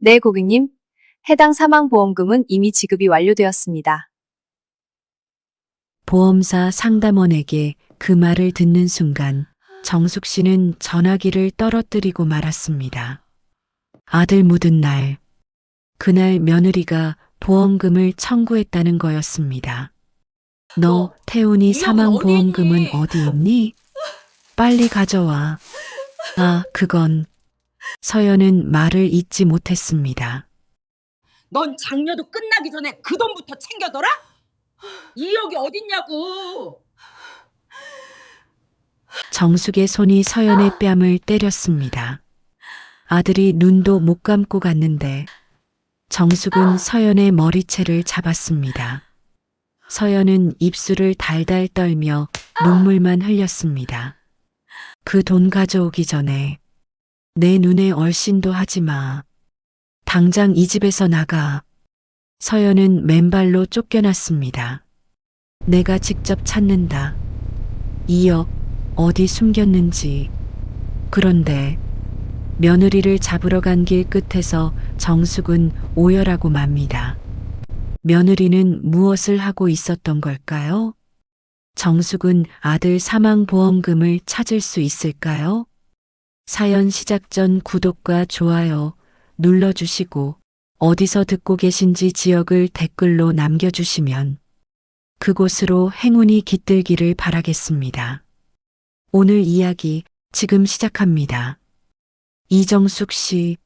네, 고객님. 해당 사망보험금은 이미 지급이 완료되었습니다. 보험사 상담원에게 그 말을 듣는 순간 정숙 씨는 전화기를 떨어뜨리고 말았습니다. 아들 묻은 날, 그날 며느리가 보험금을 청구했다는 거였습니다. 너 태훈이 이 형은 어디 사망보험금은 있니? 어디 있니? 빨리 가져와. 아, 그건. 서연은 말을 잇지 못했습니다. 넌 장려도 끝나기 전에 그 돈부터 챙겨둬라? 2억이 어딨냐고. 정숙의 손이 서연의 뺨을 때렸습니다. 아들이 눈도 못 감고 갔는데 정숙은 서연의 머리채를 잡았습니다. 서연은 입술을 달달 떨며 눈물만 흘렸습니다. 그 돈 가져오기 전에 내 눈에 얼씬도 하지 마. 당장 이 집에서 나가. 서연은 맨발로 쫓겨났습니다. 내가 직접 찾는다. 2억 어디 숨겼는지. 그런데 며느리를 잡으러 간 길 끝에서 정숙은 오열하고 맙니다. 며느리는 무엇을 하고 있었던 걸까요? 정숙은 아들 사망보험금을 찾을 수 있을까요? 사연 시작 전 구독과 좋아요 눌러주시고 어디서 듣고 계신지 지역을 댓글로 남겨주시면 그곳으로 행운이 깃들기를 바라겠습니다. 오늘 이야기 지금 시작합니다. 이정숙 씨,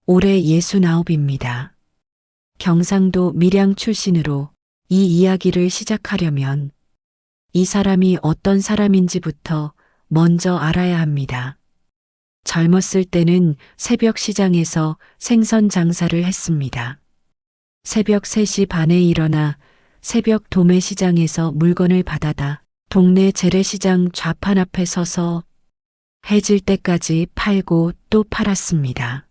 올해 69입니다. 경상도 밀양 출신으로 이 이야기를 시작하려면 이 사람이 어떤 사람인지부터 먼저 알아야 합니다. 젊었을 때는 새벽 시장에서 생선 장사를 했습니다. 새벽 3시 반에 일어나 새벽 도매시장에서 물건을 받아다 동네 재래시장 좌판 앞에 서서 해질 때까지 팔고 또 팔았습니다.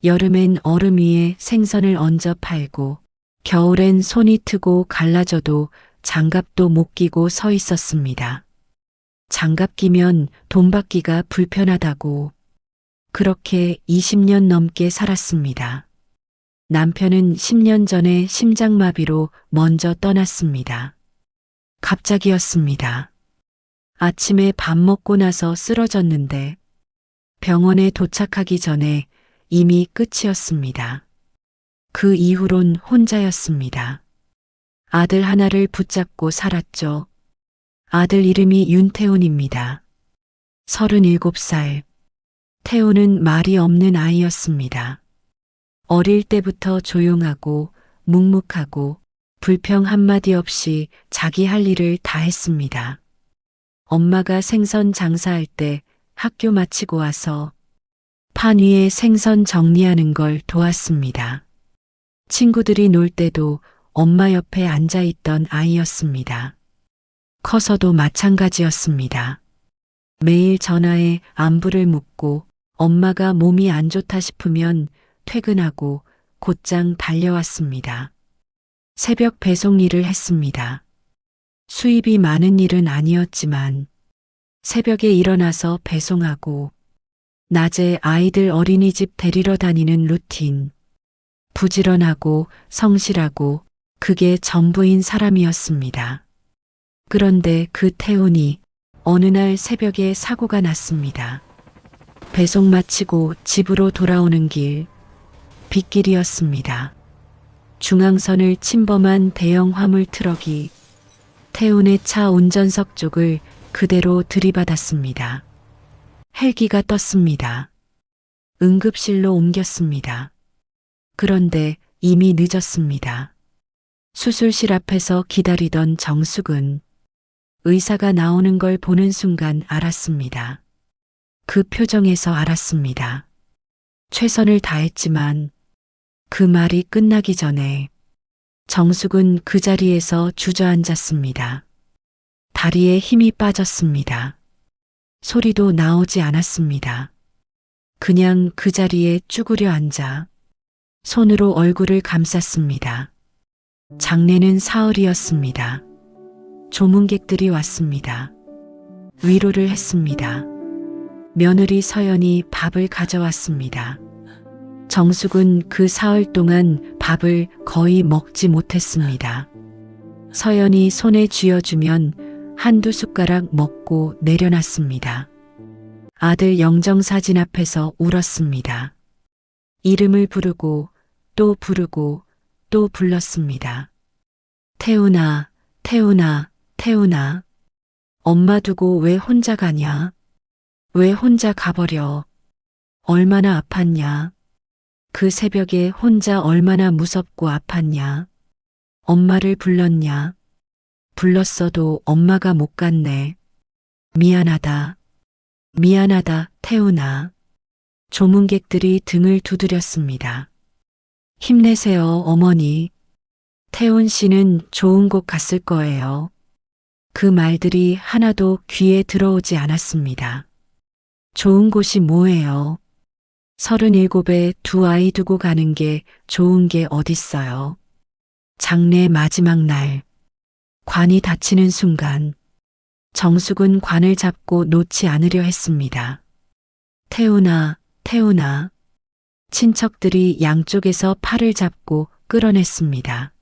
여름엔 얼음 위에 생선을 얹어 팔고 겨울엔 손이 트고 갈라져도 장갑도 못 끼고 서 있었습니다. 장갑 끼면 돈 받기가 불편하다고 그렇게 20년 넘게 살았습니다. 남편은 10년 전에 심장마비로 먼저 떠났습니다. 갑자기였습니다. 아침에 밥 먹고 나서 쓰러졌는데 병원에 도착하기 전에 이미 끝이었습니다. 그 이후론 혼자였습니다. 아들 하나를 붙잡고 살았죠. 아들 이름이 윤태훈입니다. 37살. 태훈은 말이 없는 아이였습니다. 어릴 때부터 조용하고 묵묵하고 불평 한마디 없이 자기 할 일을 다 했습니다. 엄마가 생선 장사할 때 학교 마치고 와서 판 위에 생선 정리하는 걸 도왔습니다. 친구들이 놀 때도 엄마 옆에 앉아 있던 아이였습니다. 커서도 마찬가지였습니다. 매일 전화에 안부를 묻고 엄마가 몸이 안 좋다 싶으면 퇴근하고 곧장 달려왔습니다. 새벽 배송 일을 했습니다. 수입이 많은 일은 아니었지만 새벽에 일어나서 배송하고 낮에 아이들 어린이집 데리러 다니는 루틴. 부지런하고 성실하고 그게 전부인 사람이었습니다. 그런데 그 태훈이 어느 날 새벽에 사고가 났습니다. 배송 마치고 집으로 돌아오는 길, 빗길이었습니다. 중앙선을 침범한 대형 화물 트럭이 태훈의 차 운전석 쪽을 그대로 들이받았습니다. 헬기가 떴습니다. 응급실로 옮겼습니다. 그런데 이미 늦었습니다. 수술실 앞에서 기다리던 정숙은 의사가 나오는 걸 보는 순간 알았습니다. 그 표정에서 알았습니다. 최선을 다했지만 그 말이 끝나기 전에 정숙은 그 자리에서 주저앉았습니다. 다리에 힘이 빠졌습니다. 소리도 나오지 않았습니다. 그냥 그 자리에 쭈그려 앉아 손으로 얼굴을 감쌌습니다. 장례는 사흘이었습니다. 조문객들이 왔습니다. 위로를 했습니다. 며느리 서연이 밥을 가져왔습니다. 정숙은 그 사흘 동안 밥을 거의 먹지 못했습니다. 서연이 손에 쥐어주면 한두 숟가락 먹고 내려놨습니다. 아들 영정사진 앞에서 울었습니다. 이름을 부르고 또 부르고 또 불렀습니다. 태훈아, 태훈아, 태훈아. 엄마 두고 왜 혼자 가냐? 왜 혼자 가버려? 얼마나 아팠냐? 그 새벽에 혼자 얼마나 무섭고 아팠냐? 엄마를 불렀냐? 불렀어도 엄마가 못 갔네. 미안하다. 미안하다, 태훈아. 조문객들이 등을 두드렸습니다. 힘내세요, 어머니. 태훈 씨는 좋은 곳 갔을 거예요. 그 말들이 하나도 귀에 들어오지 않았습니다. 좋은 곳이 뭐예요? 37에 두 아이 두고 가는 게 좋은 게 어딨어요. 장례 마지막 날, 관이 닫히는 순간, 정숙은 관을 잡고 놓지 않으려 했습니다. 태훈아, 태훈아. 친척들이 양쪽에서 팔을 잡고 끌어냈습니다.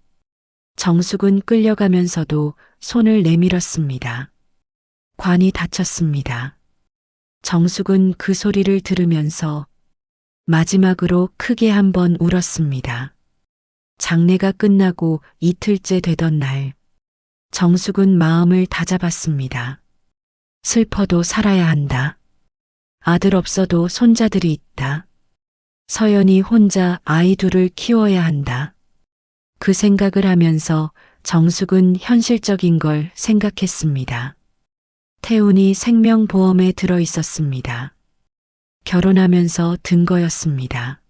정숙은 끌려가면서도 손을 내밀었습니다. 관이 닫혔습니다. 정숙은 그 소리를 들으면서 마지막으로 크게 한번 울었습니다. 장례가 끝나고 이틀째 되던 날, 정숙은 마음을 다잡았습니다. 슬퍼도 살아야 한다. 아들 없어도 손자들이 있다. 서연이 혼자 아이 둘을 키워야 한다. 그 생각을 하면서 정숙은 현실적인 걸 생각했습니다. 태훈이 생명보험에 들어 있었습니다. 결혼하면서 든 거였습니다.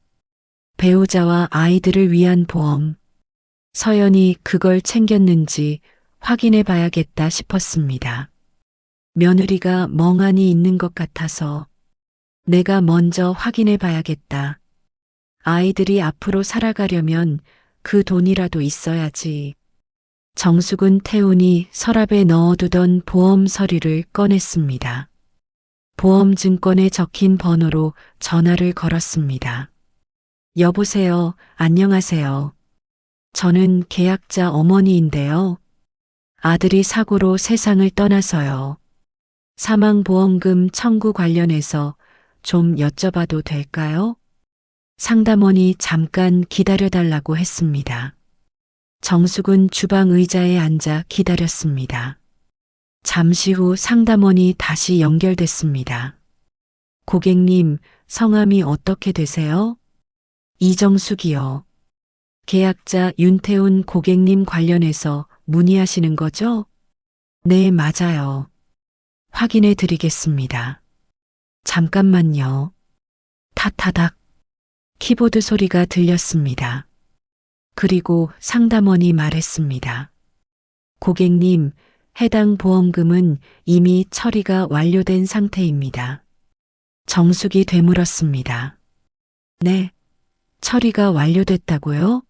배우자와 아이들을 위한 보험. 서연이 그걸 챙겼는지 확인해 봐야겠다 싶었습니다. 며느리가 멍하니 있는 것 같아서 내가 먼저 확인해 봐야겠다. 아이들이 앞으로 살아가려면 그 돈이라도 있어야지. 정숙은 태훈이 서랍에 넣어두던 보험 서류를 꺼냈습니다. 보험증권에 적힌 번호로 전화를 걸었습니다. 여보세요, 안녕하세요. 저는 계약자 어머니인데요. 아들이 사고로 세상을 떠나서요. 사망보험금 청구 관련해서 좀 여쭤봐도 될까요? 상담원이 잠깐 기다려달라고 했습니다. 정숙은 주방 의자에 앉아 기다렸습니다. 잠시 후 상담원이 다시 연결됐습니다. 고객님, 성함이 어떻게 되세요? 이정숙이요. 계약자 윤태훈 고객님 관련해서 문의하시는 거죠? 네, 맞아요. 확인해 드리겠습니다. 잠깐만요. 타타닥. 키보드 소리가 들렸습니다. 그리고 상담원이 말했습니다. 고객님, 해당 보험금은 이미 처리가 완료된 상태입니다. 정숙이 되물었습니다. 네, 처리가 완료됐다고요?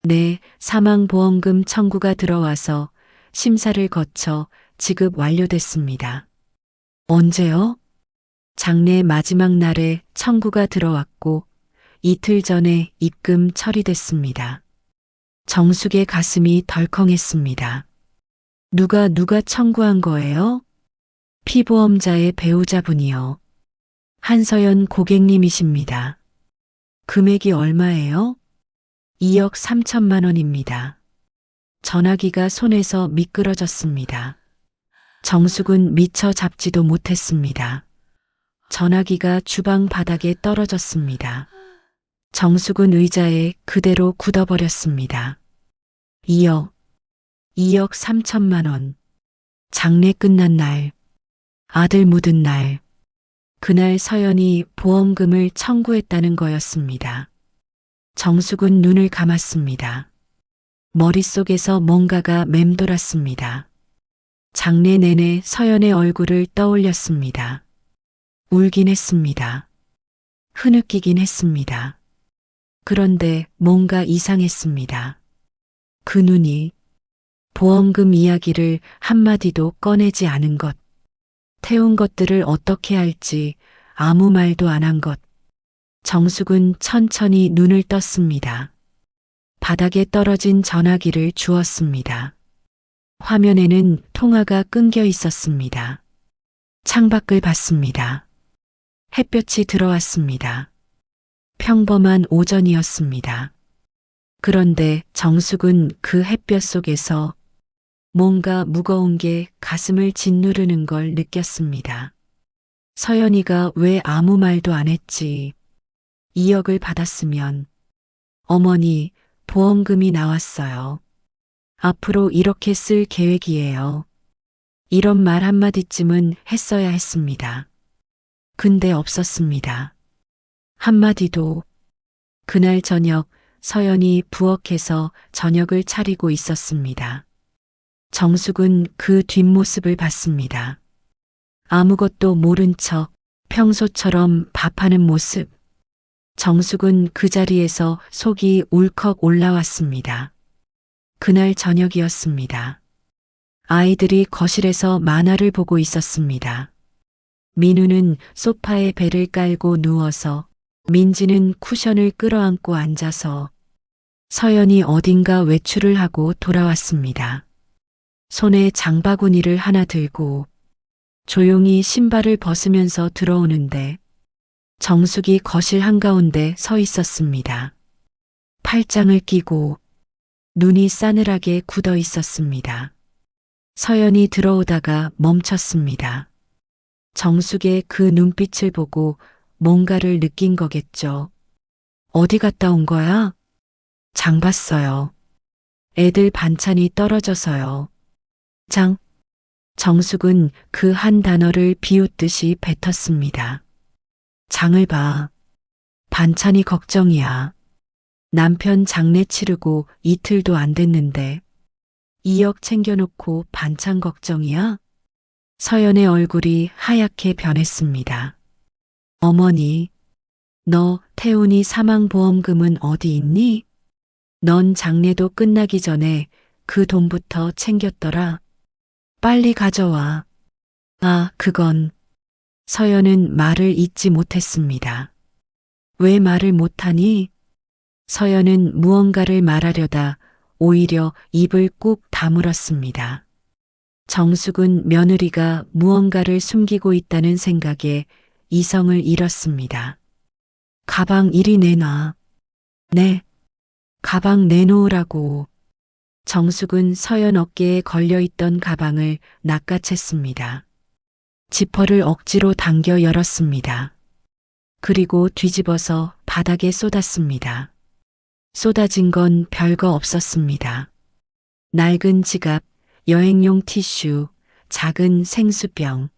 네, 사망보험금 청구가 들어와서 심사를 거쳐 지급 완료됐습니다. 언제요? 장례 마지막 날에 청구가 들어왔고 이틀 전에 입금 처리됐습니다. 정숙의 가슴이 덜컹했습니다. 누가 청구한 거예요? 피보험자의 배우자분이요. 한서연 고객님이십니다. 금액이 얼마예요? 2억 3천만 원입니다. 전화기가 손에서 미끄러졌습니다. 정숙은 미처 잡지도 못했습니다. 전화기가 주방 바닥에 떨어졌습니다. 정숙은 의자에 그대로 굳어버렸습니다. 2억 3천만 원. 장례 끝난 날, 아들 묻은 날, 그날 서연이 보험금을 청구했다는 거였습니다. 정숙은 눈을 감았습니다. 머릿속에서 뭔가가 맴돌았습니다. 장례 내내 서연의 얼굴을 떠올렸습니다. 울긴 했습니다. 흐느끼긴 했습니다. 그런데 뭔가 이상했습니다. 그 눈이 보험금 이야기를 한마디도 꺼내지 않은 것, 태운 것들을 어떻게 할지 아무 말도 안 한 것, 정숙은 천천히 눈을 떴습니다. 바닥에 떨어진 전화기를 주웠습니다. 화면에는 통화가 끊겨 있었습니다. 창밖을 봤습니다. 햇볕이 들어왔습니다. 평범한 오전이었습니다. 그런데 정숙은 그 햇볕 속에서 뭔가 무거운 게 가슴을 짓누르는 걸 느꼈습니다. 서연이가 왜 아무 말도 안 했지? 2억을 받았으면 어머니 보험금이 나왔어요. 앞으로 이렇게 쓸 계획이에요. 이런 말 한마디쯤은 했어야 했습니다. 근데 없었습니다. 한마디도. 그날 저녁 서연이 부엌에서 저녁을 차리고 있었습니다. 정숙은 그 뒷모습을 봤습니다. 아무것도 모른 척 평소처럼 밥하는 모습. 정숙은 그 자리에서 속이 울컥 올라왔습니다. 그날 저녁이었습니다. 아이들이 거실에서 만화를 보고 있었습니다. 민우는 소파에 배를 깔고 누워서, 민지는 쿠션을 끌어안고 앉아서, 서연이 어딘가 외출을 하고 돌아왔습니다. 손에 장바구니를 하나 들고 조용히 신발을 벗으면서 들어오는데 정숙이 거실 한가운데 서 있었습니다. 팔짱을 끼고 눈이 싸늘하게 굳어 있었습니다. 서연이 들어오다가 멈췄습니다. 정숙의 그 눈빛을 보고 뭔가를 느낀 거겠죠. 어디 갔다 온 거야? 장 봤어요. 애들 반찬이 떨어져서요. 장. 정숙은 그 한 단어를 비웃듯이 뱉었습니다. 장을 봐. 반찬이 걱정이야. 남편 장례 치르고 이틀도 안 됐는데 2억 챙겨놓고 반찬 걱정이야? 서연의 얼굴이 하얗게 변했습니다. 어머니, 너 태훈이 사망보험금은 어디 있니? 넌 장례도 끝나기 전에 그 돈부터 챙겼더라. 빨리 가져와. 아, 그건. 서연은 말을 잇지 못했습니다. 왜 말을 못하니? 서연은 무언가를 말하려다 오히려 입을 꾹 다물었습니다. 정숙은 며느리가 무언가를 숨기고 있다는 생각에 이성을 잃었습니다. 가방 이리 내놔. 네. 가방 내놓으라고. 정숙은 서연 어깨에 걸려있던 가방을 낚아챘습니다. 지퍼를 억지로 당겨 열었습니다. 그리고 뒤집어서 바닥에 쏟았습니다. 쏟아진 건 별거 없었습니다. 낡은 지갑, 여행용 티슈, 작은 생수병,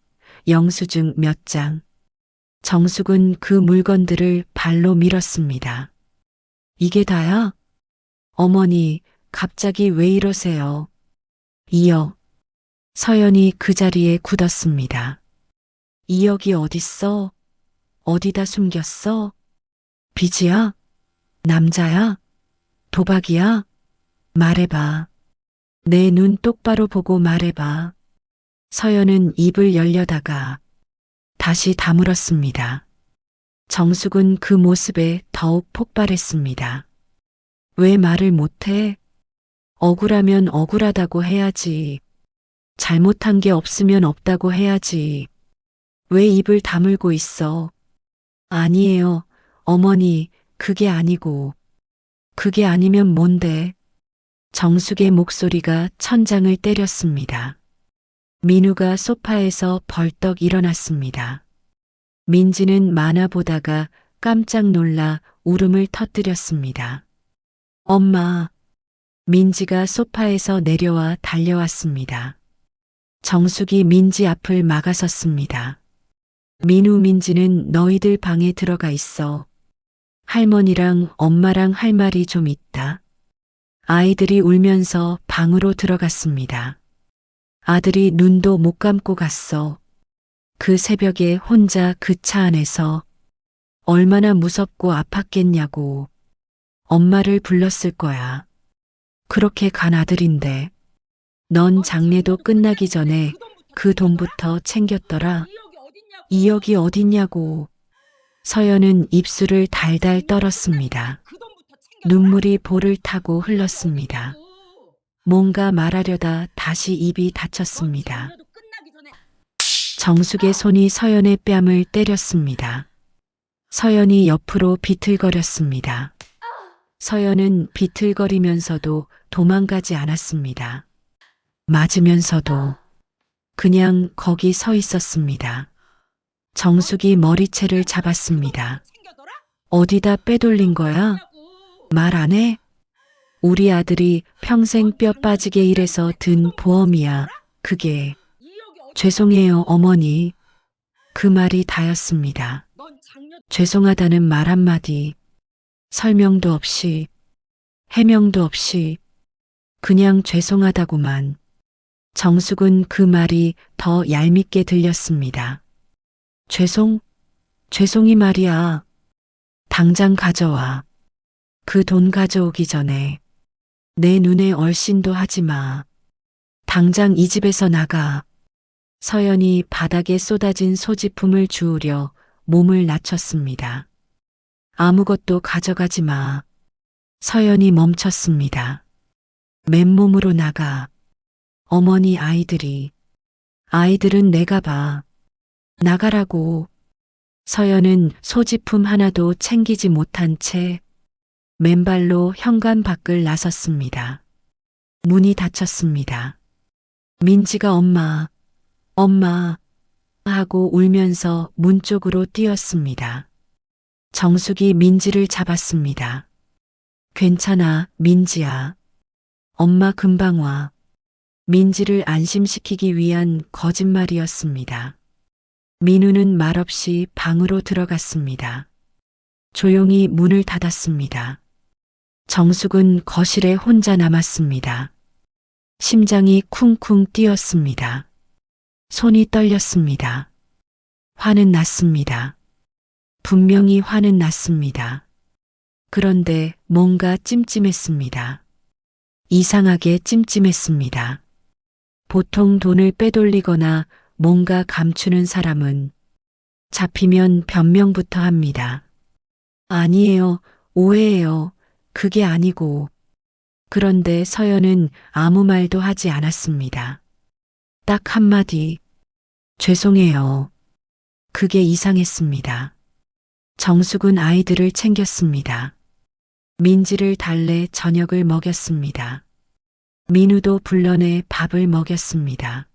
영수증 몇 장. 정숙은 그 물건들을 발로 밀었습니다. 이게 다야? 어머니, 갑자기 왜 이러세요? 2억. 서연이 그 자리에 굳었습니다. 2억이 어딨어? 어디다 숨겼어? 빚이야? 남자야? 도박이야? 말해봐. 내 눈 똑바로 보고 말해봐. 서연은 입을 열려다가 다시 다물었습니다. 정숙은 그 모습에 더욱 폭발했습니다. 왜 말을 못해? 억울하면 억울하다고 해야지. 잘못한 게 없으면 없다고 해야지. 왜 입을 다물고 있어? 아니에요, 어머니, 그게 아니고. 그게 아니면 뭔데? 정숙의 목소리가 천장을 때렸습니다. 민우가 소파에서 벌떡 일어났습니다. 민지는 만화 보다가 깜짝 놀라 울음을 터뜨렸습니다. 엄마. 민지가 소파에서 내려와 달려왔습니다. 정숙이 민지 앞을 막아섰습니다. 민우, 민지는 너희들 방에 들어가 있어. 할머니랑 엄마랑 할 말이 좀 있다. 아이들이 울면서 방으로 들어갔습니다. 아들이 눈도 못 감고 갔어. 그 새벽에 혼자 그 차 안에서 얼마나 무섭고 아팠겠냐고. 엄마를 불렀을 거야. 그렇게 간 아들인데. 넌 장례도 끝나기 전에 그 돈부터 챙겼더라. 2억이 어딨냐고. 서연은 입술을 달달 떨었습니다. 그 돈부터 챙겨둬라. 눈물이 볼을 타고 흘렀습니다. 뭔가 말하려다 다시 입이 닫혔습니다. 장녀도 끝나기 전에 정숙의 손이 서연의 뺨을 때렸습니다. 서연이 옆으로 비틀거렸습니다. 서연은 비틀거리면서도 도망가지 않았습니다. 맞으면서도 그냥 거기 서 있었습니다. 정숙이 머리채를 잡았습니다. 챙겨둬라. 어디다 빼돌린 거야? 말 안 해? 우리 아들이 평생 뼈 빠지게 일해서 든 보험이야. 그게. 죄송해요, 어머니. 그 말이 다였습니다. 넌 장녀 죄송하다는 말 한마디. 설명도 없이, 해명도 없이, 그냥 죄송하다고만. 정숙은 그 말이 더 얄밉게 들렸습니다. 죄송이 말이야. 당장 가져와. 그 돈 가져오기 전에 내 눈에 얼씬도 하지 마. 당장 이 집에서 나가. 서연이 바닥에 쏟아진 소지품을 주우려 몸을 낮췄습니다. 아무것도 가져가지 마. 서연이 멈췄습니다. 맨몸으로 나가. 어머니 아이들은 내가 봐. 나가라고. 서연은 소지품 하나도 챙기지 못한 채 맨발로 현관 밖을 나섰습니다. 문이 닫혔습니다. 민지가 엄마 하고 울면서 문 쪽으로 뛰었습니다. 정숙이 민지를 잡았습니다. 괜찮아, 민지야. 엄마 금방 와. 민지를 안심시키기 위한 거짓말이었습니다. 민우는 말없이 방으로 들어갔습니다. 조용히 문을 닫았습니다. 정숙은 거실에 혼자 남았습니다. 심장이 쿵쿵 뛰었습니다. 손이 떨렸습니다. 화는 났습니다. 분명히 화는 났습니다. 그런데 뭔가 찜찜했습니다. 이상하게 찜찜했습니다. 보통 돈을 빼돌리거나 뭔가 감추는 사람은 잡히면 변명부터 합니다. 아니에요, 오해예요. 그게 아니고. 그런데 서연은 아무 말도 하지 않았습니다. 딱 한마디. 죄송해요. 그게 이상했습니다. 정숙은 아이들을 챙겼습니다. 민지를 달래 저녁을 먹였습니다. 민우도 불러내 밥을 먹였습니다.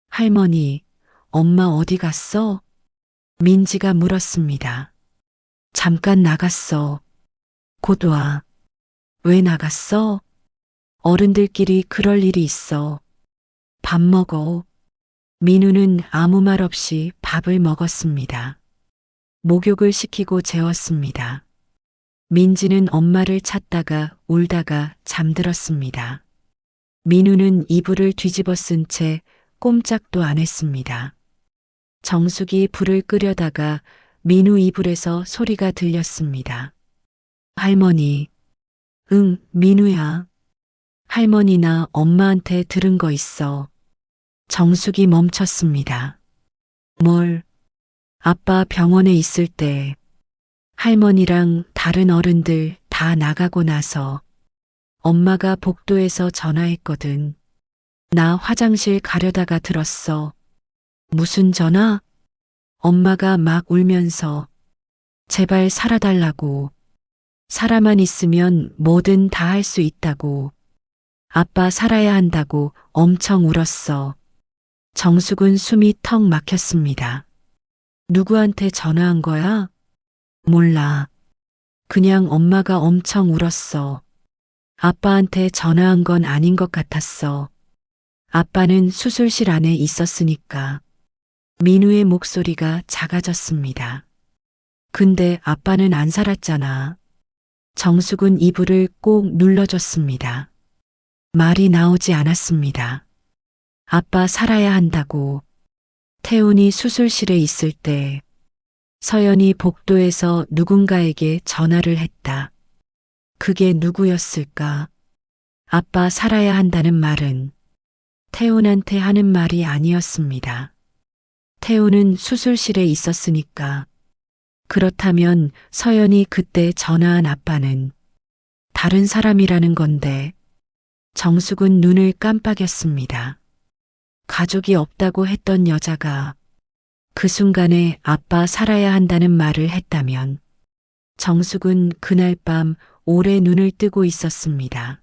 할머니, 엄마 어디 갔어? 민지가 물었습니다. 잠깐 나갔어. 곧 와. 왜 나갔어? 어른들끼리 그럴 일이 있어. 밥 먹어. 민우는 아무 말 없이 밥을 먹었습니다. 목욕을 시키고 재웠습니다. 민지는 엄마를 찾다가 울다가 잠들었습니다. 민우는 이불을 뒤집어 쓴 채 꼼짝도 안 했습니다. 정숙이 불을 끄려다가 민우 이불에서 소리가 들렸습니다. 할머니. 응, 민우야. 할머니나 엄마한테 들은 거 있어. 정숙이 멈췄습니다. 뭘? 아빠 병원에 있을 때 할머니랑 다른 어른들 다 나가고 나서 엄마가 복도에서 전화했거든. 나 화장실 가려다가 들었어. 무슨 전화? 엄마가 막 울면서 제발 살아달라고. 살아만 있으면 뭐든 다 할 수 있다고. 아빠 살아야 한다고 엄청 울었어. 정숙은 숨이 턱 막혔습니다. 누구한테 전화한 거야? 몰라. 그냥 엄마가 엄청 울었어. 아빠한테 전화한 건 아닌 것 같았어. 아빠는 수술실 안에 있었으니까. 민우의 목소리가 작아졌습니다. 근데 아빠는 안 살았잖아. 정숙은 이불을 꼭 눌러줬습니다. 말이 나오지 않았습니다. 아빠 살아야 한다고. 태훈이 수술실에 있을 때 서연이 복도에서 누군가에게 전화를 했다. 그게 누구였을까? 아빠 살아야 한다는 말은 태훈한테 하는 말이 아니었습니다. 태훈은 수술실에 있었으니까. 그렇다면 서연이 그때 전화한 아빠는 다른 사람이라는 건데 정숙은 눈을 깜빡였습니다. 가족이 없다고 했던 여자가 그 순간에 아빠 살아야 한다는 말을 했다면 정숙은 그날 밤 오래 눈을 뜨고 있었습니다.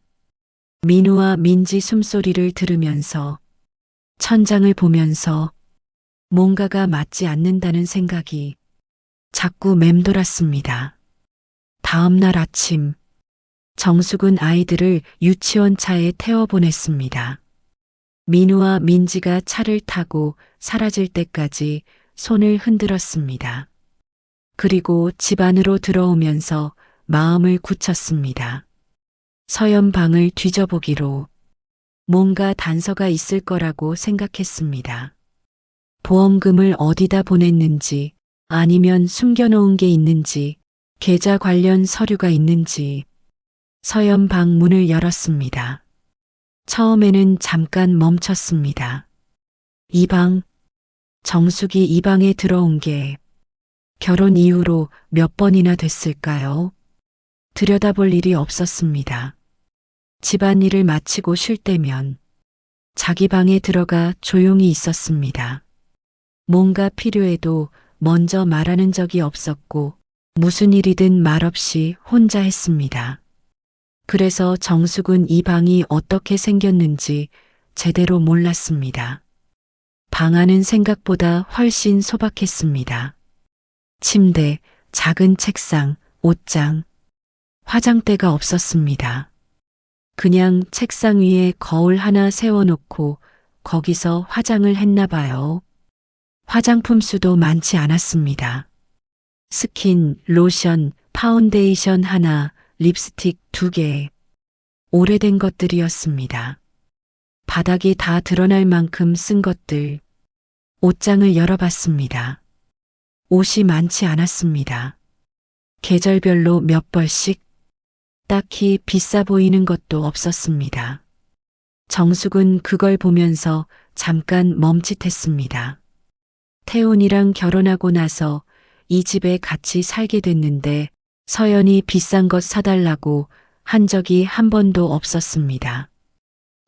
민우와 민지 숨소리를 들으면서 천장을 보면서 뭔가가 맞지 않는다는 생각이 자꾸 맴돌았습니다. 다음 날 아침 정숙은 아이들을 유치원 차에 태워보냈습니다. 민우와 민지가 차를 타고 사라질 때까지 손을 흔들었습니다. 그리고 집 안으로 들어오면서 마음을 굳혔습니다. 서연 방을 뒤져보기로 뭔가 단서가 있을 거라고 생각했습니다. 보험금을 어디다 보냈는지 아니면 숨겨놓은 게 있는지 계좌 관련 서류가 있는지 서연 방 문을 열었습니다. 처음에는 잠깐 멈췄습니다. 이 방, 정숙이 이 방에 들어온 게 결혼 이후로 몇 번이나 됐을까요? 들여다볼 일이 없었습니다. 집안일을 마치고 쉴 때면 자기 방에 들어가 조용히 있었습니다. 뭔가 필요해도 먼저 말하는 적이 없었고 무슨 일이든 말없이 혼자 했습니다. 그래서 정숙은 이 방이 어떻게 생겼는지 제대로 몰랐습니다. 방 안은 생각보다 훨씬 소박했습니다. 침대, 작은 책상, 옷장, 화장대가 없었습니다. 그냥 책상 위에 거울 하나 세워놓고 거기서 화장을 했나 봐요. 화장품 수도 많지 않았습니다. 스킨, 로션, 파운데이션 하나, 립스틱 2개. 오래된 것들이었습니다. 바닥이 다 드러날 만큼 쓴 것들. 옷장을 열어봤습니다. 옷이 많지 않았습니다. 계절별로 몇 벌씩. 딱히 비싸 보이는 것도 없었습니다. 정숙은 그걸 보면서 잠깐 멈칫했습니다. 태훈이랑 결혼하고 나서 이 집에 같이 살게 됐는데 서연이 비싼 것 사달라고 한 적이 한 번도 없었습니다.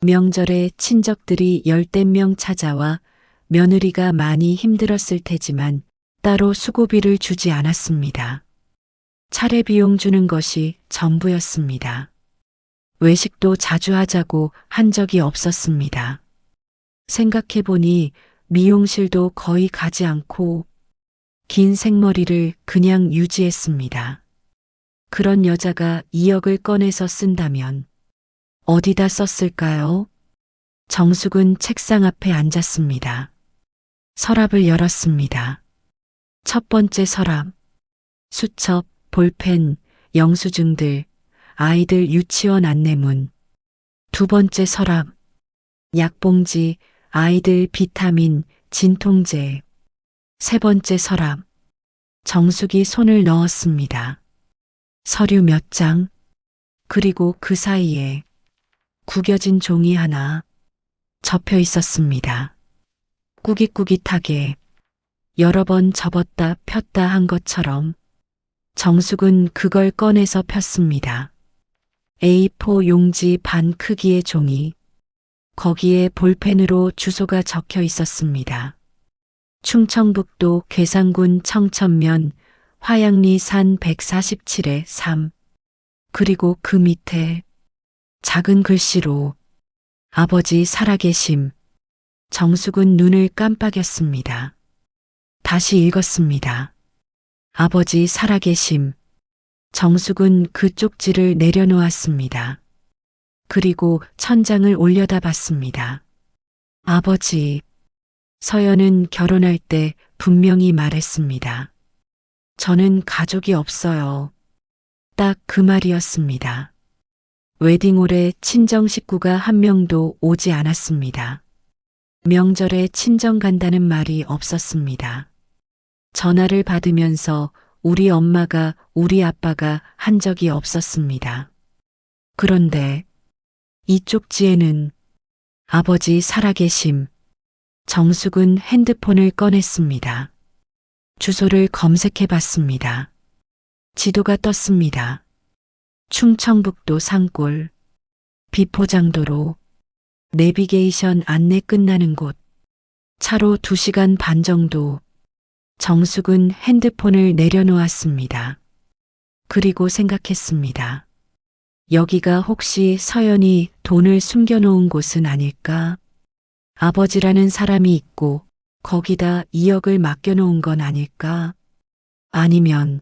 명절에 친척들이 10대 명 찾아와 며느리가 많이 힘들었을 테지만 따로 수고비를 주지 않았습니다. 차례 비용 주는 것이 전부였습니다. 외식도 자주 하자고 한 적이 없었습니다. 생각해보니 미용실도 거의 가지 않고 긴 생머리를 그냥 유지했습니다. 그런 여자가 2억을 꺼내서 쓴다면 어디다 썼을까요? 정숙은 책상 앞에 앉았습니다. 서랍을 열었습니다. 첫 번째 서랍, 수첩, 볼펜, 영수증들, 아이들 유치원 안내문. 두 번째 서랍, 약봉지, 아이들 비타민, 진통제. 세 번째 서랍, 정숙이 손을 넣었습니다. 서류 몇 장, 그리고 그 사이에 구겨진 종이 하나 접혀 있었습니다. 꾸깃꾸깃하게 여러 번 접었다 폈다 한 것처럼 정숙은 그걸 꺼내서 폈습니다. A4 용지 반 크기의 종이, 거기에 볼펜으로 주소가 적혀 있었습니다. 충청북도 괴산군 청천면 화양리 산 147에 3. 그리고 그 밑에 작은 글씨로 아버지 살아계심. 정숙은 눈을 깜빡였습니다. 다시 읽었습니다. 아버지 살아계심. 정숙은 그 쪽지를 내려놓았습니다. 그리고 천장을 올려다봤습니다. 아버지. 서연은 결혼할 때 분명히 말했습니다. 저는 가족이 없어요. 딱 그 말이었습니다. 웨딩홀에 친정 식구가 한 명도 오지 않았습니다. 명절에 친정 간다는 말이 없었습니다. 전화를 받으면서 우리 엄마가 우리 아빠가 한 적이 없었습니다. 그런데 이 쪽지에는 아버지 살아계심. 정숙은 핸드폰을 꺼냈습니다. 주소를 검색해 봤습니다. 지도가 떴습니다. 충청북도 산골, 비포장도로, 내비게이션 안내 끝나는 곳, 차로 2시간 반 정도. 정숙은 핸드폰을 내려놓았습니다. 그리고 생각했습니다. 여기가 혹시 서연이 돈을 숨겨놓은 곳은 아닐까? 아버지라는 사람이 있고 거기다 2억을 맡겨놓은 건 아닐까? 아니면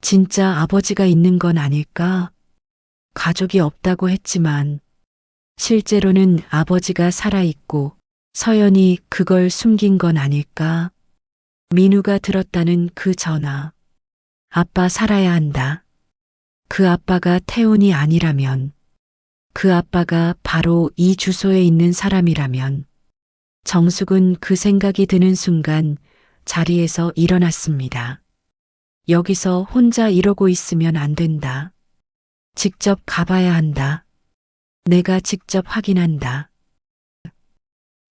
진짜 아버지가 있는 건 아닐까? 가족이 없다고 했지만 실제로는 아버지가 살아있고 서연이 그걸 숨긴 건 아닐까? 민우가 들었다는 그 전화. 아빠 살아야 한다. 그 아빠가 태훈이 아니라면, 그 아빠가 바로 이 주소에 있는 사람이라면, 정숙은 그 생각이 드는 순간 자리에서 일어났습니다. 여기서 혼자 이러고 있으면 안 된다. 직접 가봐야 한다. 내가 직접 확인한다.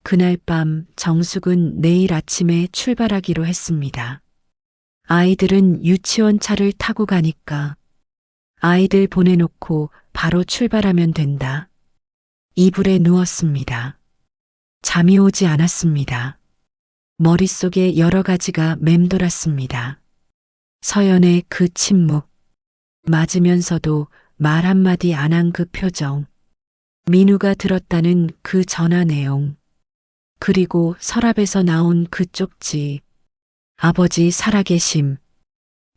그날 밤 정숙은 내일 아침에 출발하기로 했습니다. 아이들은 유치원 차를 타고 가니까 아이들 보내놓고 바로 출발하면 된다. 이불에 누웠습니다. 잠이 오지 않았습니다. 머릿속에 여러 가지가 맴돌았습니다. 서연의 그 침묵, 맞으면서도 말 한마디 안 한 그 표정, 민우가 들었다는 그 전화 내용, 그리고 서랍에서 나온 그 쪽지, 아버지 살아계심,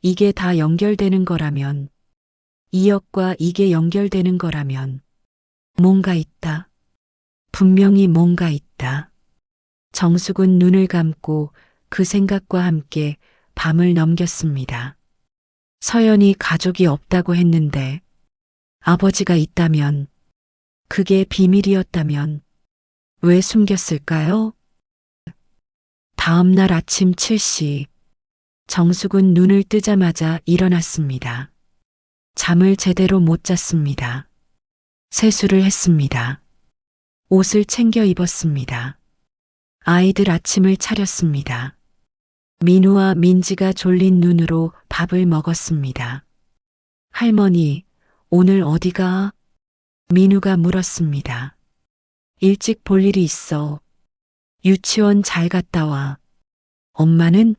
이게 다 연결되는 거라면, 2억과 이게 연결되는 거라면, 뭔가 있다. 분명히 뭔가 있다. 정숙은 눈을 감고 그 생각과 함께 밤을 넘겼습니다. 서연이 가족이 없다고 했는데, 아버지가 있다면, 그게 비밀이었다면, 왜 숨겼을까요? 다음 날 아침 7시, 정숙은 눈을 뜨자마자 일어났습니다. 잠을 제대로 못 잤습니다. 세수를 했습니다. 옷을 챙겨 입었습니다. 아이들 아침을 차렸습니다. 민우와 민지가 졸린 눈으로 밥을 먹었습니다. 할머니, 오늘 어디가? 민우가 물었습니다. 일찍 볼 일이 있어. 유치원 잘 갔다 와. 엄마는?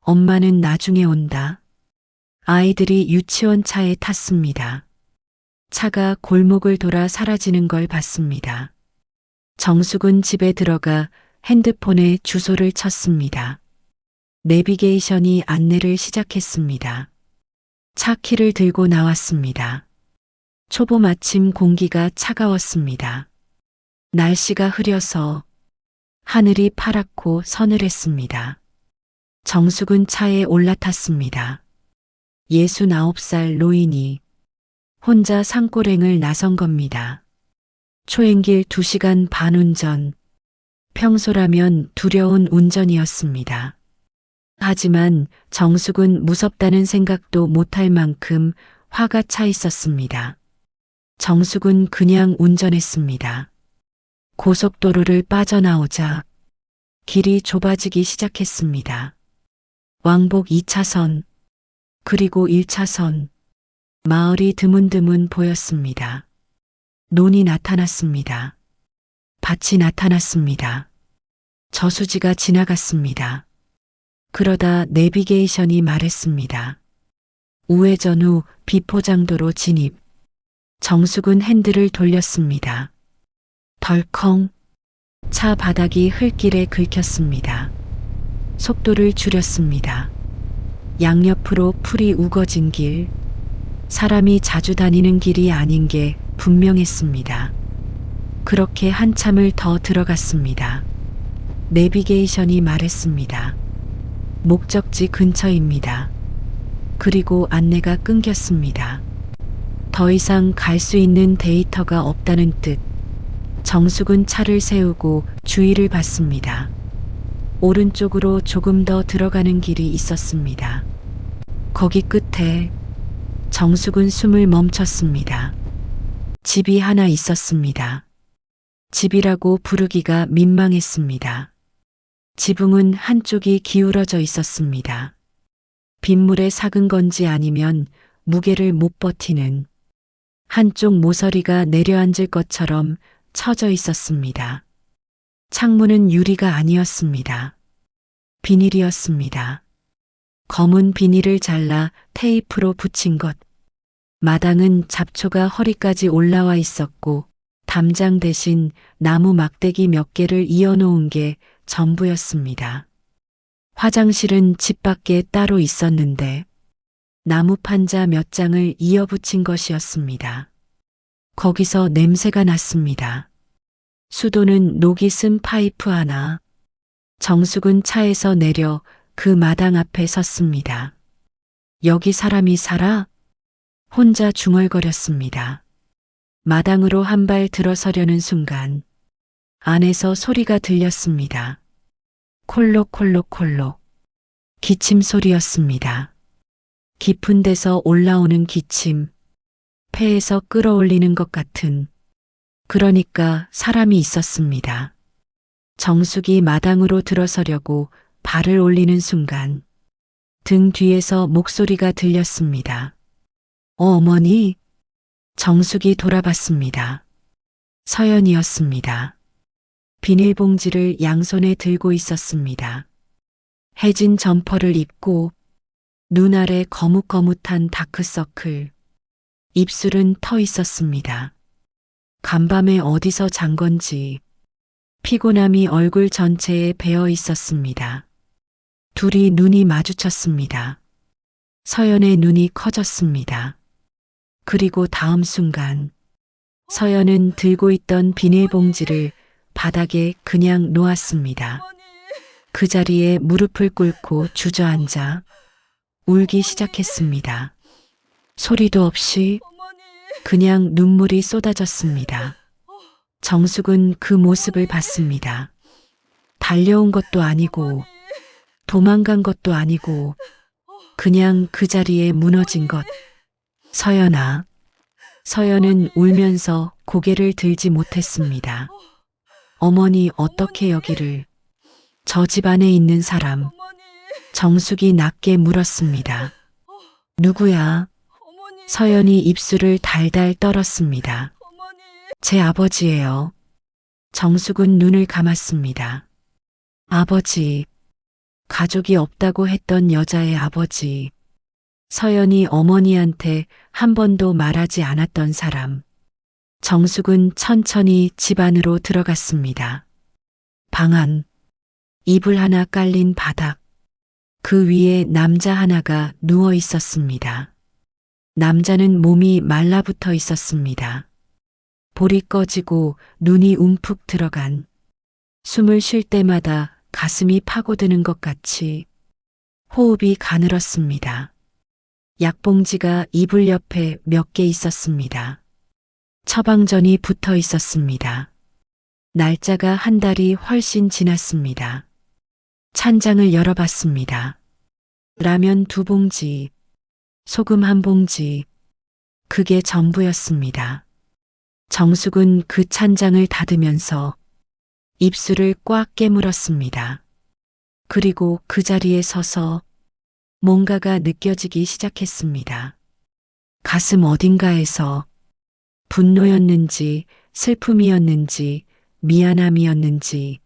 엄마는 나중에 온다. 아이들이 유치원 차에 탔습니다. 차가 골목을 돌아 사라지는 걸 봤습니다. 정숙은 집에 들어가 핸드폰에 주소를 쳤습니다. 내비게이션이 안내를 시작했습니다. 차 키를 들고 나왔습니다. 초봄 아침 공기가 차가웠습니다. 날씨가 흐려서 하늘이 파랗고 서늘했습니다. 정숙은 차에 올라탔습니다. 69살 노인이 혼자 산골행을 나선 겁니다. 초행길 2시간 반 운전. 평소라면 두려운 운전이었습니다. 하지만 정숙은 무섭다는 생각도 못할 만큼 화가 차 있었습니다. 정숙은 그냥 운전했습니다. 고속도로를 빠져나오자 길이 좁아지기 시작했습니다. 왕복 2차선, 그리고 1차선, 마을이 드문드문 보였습니다. 논이 나타났습니다. 밭이 나타났습니다. 저수지가 지나갔습니다. 그러다 내비게이션이 말했습니다. 우회전 후 비포장도로 진입. 정숙은 핸들을 돌렸습니다. 덜컹. 차 바닥이 흙길에 긁혔습니다. 속도를 줄였습니다. 양옆으로 풀이 우거진 길. 사람이 자주 다니는 길이 아닌 게 분명했습니다. 그렇게 한참을 더 들어갔습니다. 내비게이션이 말했습니다. 목적지 근처입니다. 그리고 안내가 끊겼습니다. 더 이상 갈 수 있는 데이터가 없다는 뜻. 정숙은 차를 세우고 주위를 봤습니다. 오른쪽으로 조금 더 들어가는 길이 있었습니다. 거기 끝에 정숙은 숨을 멈췄습니다. 집이 하나 있었습니다. 집이라고 부르기가 민망했습니다. 지붕은 한쪽이 기울어져 있었습니다. 빗물에 삭은 건지 아니면 무게를 못 버티는 한쪽 모서리가 내려앉을 것처럼 처져 있었습니다. 창문은 유리가 아니었습니다. 비닐이었습니다. 검은 비닐을 잘라 테이프로 붙인 것. 마당은 잡초가 허리까지 올라와 있었고 담장 대신 나무 막대기 몇 개를 이어놓은 게 전부였습니다. 화장실은 집 밖에 따로 있었는데 나무 판자 몇 장을 이어붙인 것이었습니다. 거기서 냄새가 났습니다. 수도는 녹이 쓴 파이프 하나. 정숙은 차에서 내려 그 마당 앞에 섰습니다. 여기 사람이 살아? 혼자 중얼거렸습니다. 마당으로 한 발 들어서려는 순간 안에서 소리가 들렸습니다. 콜록콜록콜록. 기침 소리였습니다. 깊은 데서 올라오는 기침, 폐에서 끌어올리는 것 같은, 그러니까 사람이 있었습니다. 정숙이 마당으로 들어서려고 발을 올리는 순간 등 뒤에서 목소리가 들렸습니다. 어머니? 정숙이 돌아봤습니다. 서연이었습니다. 비닐봉지를 양손에 들고 있었습니다. 해진 점퍼를 입고 눈 아래 거뭇거뭇한 다크서클, 입술은 터 있었습니다. 간밤에 어디서 잔 건지 피곤함이 얼굴 전체에 배어 있었습니다. 둘이 눈이 마주쳤습니다. 서연의 눈이 커졌습니다. 그리고 다음 순간 서연은 들고 있던 비닐봉지를 바닥에 그냥 놓았습니다. 그 자리에 무릎을 꿇고 주저앉아 울기 시작했습니다. 소리도 없이 그냥 눈물이 쏟아졌습니다. 정숙은 그 모습을 봤습니다. 달려온 것도 아니고 도망간 것도 아니고 그냥 그 자리에 무너진 것. 서연아. 서연은 울면서 고개를 들지 못했습니다. 어머니 어떻게 여기를. 저 집 안에 있는 사람. 정숙이 낮게 물었습니다. 누구야? 서연이 입술을 달달 떨었습니다. 제 아버지예요. 정숙은 눈을 감았습니다. 아버지. 가족이 없다고 했던 여자의 아버지. 서연이 어머니한테 한 번도 말하지 않았던 사람. 정숙은 천천히 집 안으로 들어갔습니다. 방 안. 이불 하나 깔린 바닥. 그 위에 남자 하나가 누워 있었습니다. 남자는 몸이 말라붙어 있었습니다. 볼이 꺼지고 눈이 움푹 들어간, 숨을 쉴 때마다 가슴이 파고드는 것 같이 호흡이 가늘었습니다. 약봉지가 이불 옆에 몇 개 있었습니다. 처방전이 붙어 있었습니다. 날짜가 한 달이 훨씬 지났습니다. 찬장을 열어봤습니다. 라면 2봉지, 소금 1봉지, 그게 전부였습니다. 정숙은 그 찬장을 닫으면서 입술을 꽉 깨물었습니다. 그리고 그 자리에 서서 뭔가가 느껴지기 시작했습니다. 가슴 어딘가에서 분노였는지 슬픔이었는지 미안함이었는지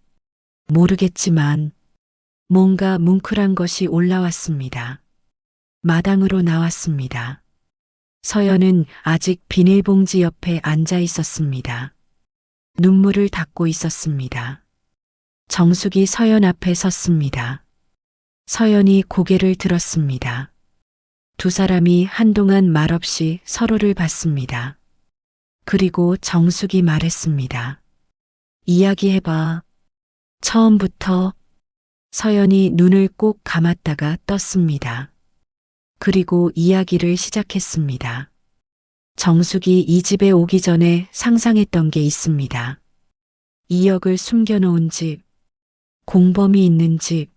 모르겠지만 뭔가 뭉클한 것이 올라왔습니다. 마당으로 나왔습니다. 서연은 아직 비닐봉지 옆에 앉아 있었습니다. 눈물을 닦고 있었습니다. 정숙이 서연 앞에 섰습니다. 서연이 고개를 들었습니다. 두 사람이 한동안 말없이 서로를 봤습니다. 그리고 정숙이 말했습니다. 이야기해봐. 처음부터. 서연이 눈을 꼭 감았다가 떴습니다. 그리고 이야기를 시작했습니다. 정숙이 이 집에 오기 전에 상상했던 게 있습니다. 2억을 숨겨놓은 집, 공범이 있는 집,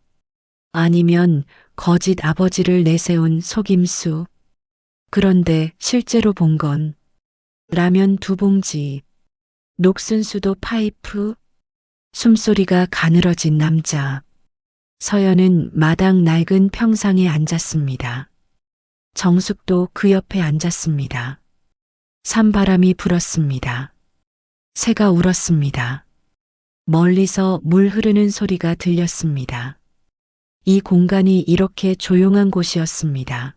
아니면 거짓 아버지를 내세운 속임수. 그런데 실제로 본 건 라면 2봉지, 녹슨 수도 파이프, 숨소리가 가늘어진 남자. 서연은 마당 낡은 평상에 앉았습니다. 정숙도 그 옆에 앉았습니다. 산바람이 불었습니다. 새가 울었습니다. 멀리서 물 흐르는 소리가 들렸습니다. 이 공간이 이렇게 조용한 곳이었습니다.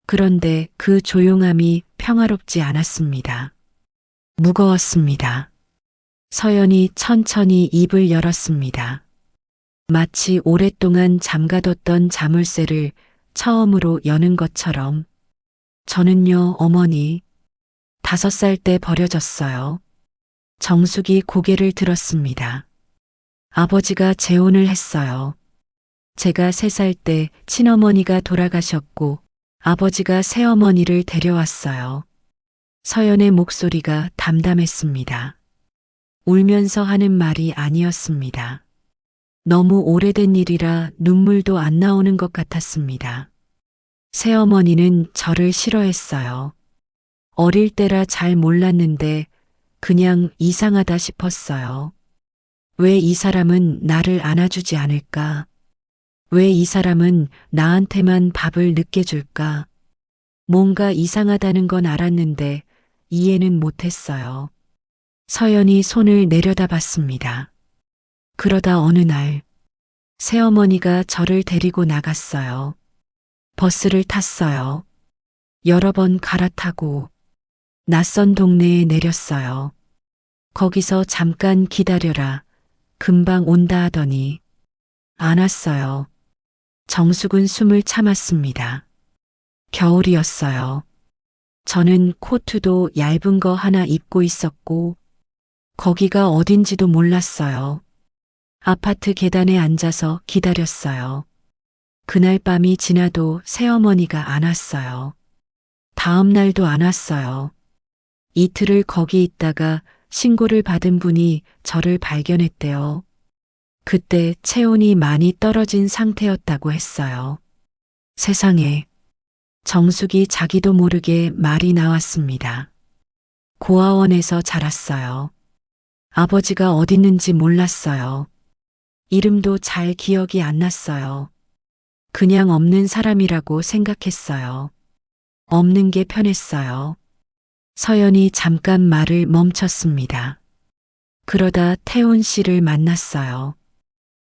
그런데 그 조용함이 평화롭지 않았습니다. 무거웠습니다. 서연이 천천히 입을 열었습니다. 마치 오랫동안 잠가뒀던 자물쇠를 처음으로 여는 것처럼. 저는요, 어머니, 5살 때 버려졌어요. 정숙이 고개를 들었습니다. 아버지가 재혼을 했어요. 제가 3살 때 친어머니가 돌아가셨고 아버지가 새어머니를 데려왔어요. 서연의 목소리가 담담했습니다. 울면서 하는 말이 아니었습니다. 너무 오래된 일이라 눈물도 안 나오는 것 같았습니다. 새어머니는 저를 싫어했어요. 어릴 때라 잘 몰랐는데 그냥 이상하다 싶었어요. 왜 이 사람은 나를 안아주지 않을까? 왜 이 사람은 나한테만 밥을 늦게 줄까? 뭔가 이상하다는 건 알았는데 이해는 못했어요. 서연이 손을 내려다봤습니다. 그러다 어느 날 새어머니가 저를 데리고 나갔어요. 버스를 탔어요. 여러 번 갈아타고 낯선 동네에 내렸어요. 거기서 잠깐 기다려라. 금방 온다 하더니 안 왔어요. 정숙은 숨을 참았습니다. 겨울이었어요. 저는 코트도 얇은 거 하나 입고 있었고 거기가 어딘지도 몰랐어요. 아파트 계단에 앉아서 기다렸어요. 그날 밤이 지나도 새어머니가 안 왔어요. 다음 날도 안 왔어요. 이틀을 거기 있다가 신고를 받은 분이 저를 발견했대요. 그때 체온이 많이 떨어진 상태였다고 했어요. 세상에, 정숙이 자기도 모르게 말이 나왔습니다. 고아원에서 자랐어요. 아버지가 어딨는지 몰랐어요. 이름도 잘 기억이 안 났어요. 그냥 없는 사람이라고 생각했어요. 없는 게 편했어요. 서연이 잠깐 말을 멈췄습니다. 그러다 태훈 씨를 만났어요.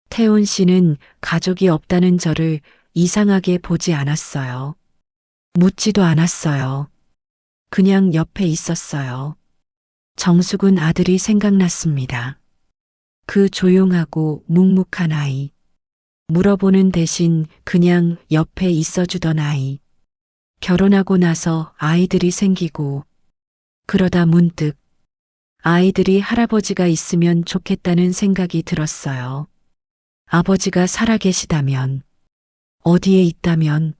태훈 씨는 가족이 없다는 저를 이상하게 보지 않았어요. 묻지도 않았어요. 그냥 옆에 있었어요. 정숙은 아들이 생각났습니다. 그 조용하고 묵묵한 아이. 물어보는 대신 그냥 옆에 있어주던 아이. 결혼하고 나서 아이들이 생기고 그러다 문득 아이들이 할아버지가 있으면 좋겠다는 생각이 들었어요. 아버지가 살아계시다면, 어디에 있다면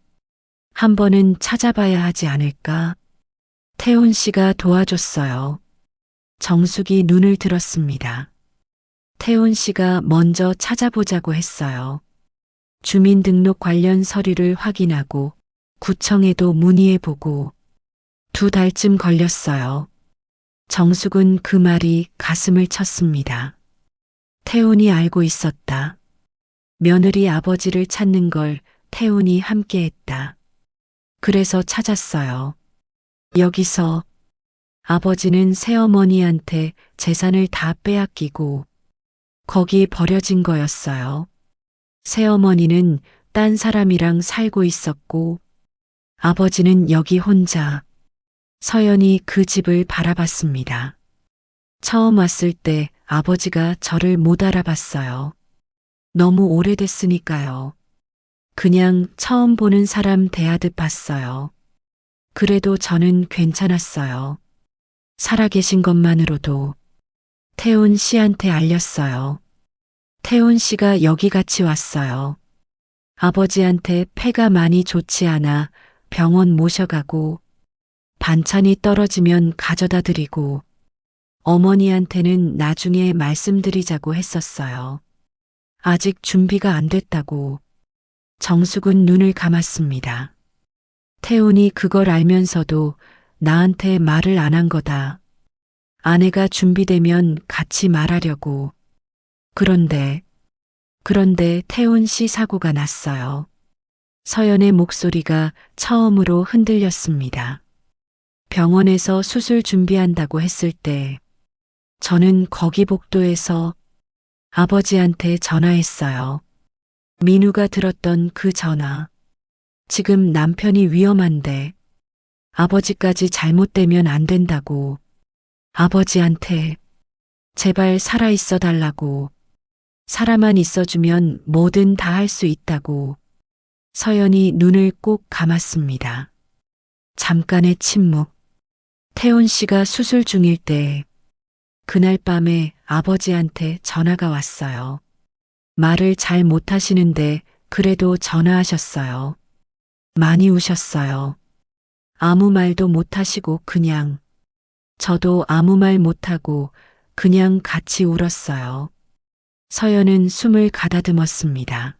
한 번은 찾아봐야 하지 않을까? 태훈 씨가 도와줬어요. 정숙이 눈을 들었습니다. 태훈 씨가 먼저 찾아보자고 했어요. 주민등록 관련 서류를 확인하고 구청에도 문의해보고 2달쯤 걸렸어요. 정숙은 그 말이 가슴을 쳤습니다. 태훈이 알고 있었다. 며느리 아버지를 찾는 걸 태훈이 함께했다. 그래서 찾았어요. 여기서 아버지는 새어머니한테 재산을 다 빼앗기고 거기 버려진 거였어요. 새어머니는 딴 사람이랑 살고 있었고 아버지는 여기 혼자. 서연이 그 집을 바라봤습니다. 처음 왔을 때 아버지가 저를 못 알아봤어요. 너무 오래됐으니까요. 그냥 처음 보는 사람 대하듯 봤어요. 그래도 저는 괜찮았어요. 살아계신 것만으로도. 태훈 씨한테 알렸어요. 태훈 씨가 여기 같이 왔어요. 아버지한테 폐가 많이 좋지 않아 병원 모셔가고 반찬이 떨어지면 가져다 드리고 어머니한테는 나중에 말씀드리자고 했었어요. 아직 준비가 안 됐다고. 정숙은 눈을 감았습니다. 태훈이 그걸 알면서도 나한테 말을 안 한 거다. 아내가 준비되면 같이 말하려고. 그런데 그런데 태훈 씨 사고가 났어요. 서연의 목소리가 처음으로 흔들렸습니다. 병원에서 수술 준비한다고 했을 때 저는 거기 복도에서 아버지한테 전화했어요. 민우가 들었던 그 전화. 지금 남편이 위험한데 아버지까지 잘못되면 안 된다고. 아버지한테 제발 살아있어 달라고. 살아만 있어주면 뭐든 다 할 수 있다고. 서연이 눈을 꼭 감았습니다. 잠깐의 침묵. 태훈 씨가 수술 중일 때 그날 밤에 아버지한테 전화가 왔어요. 말을 잘 못하시는데 그래도 전화하셨어요. 많이 우셨어요. 아무 말도 못하시고 그냥. 저도 아무 말 못하고 그냥 같이 울었어요. 서연은 숨을 가다듬었습니다.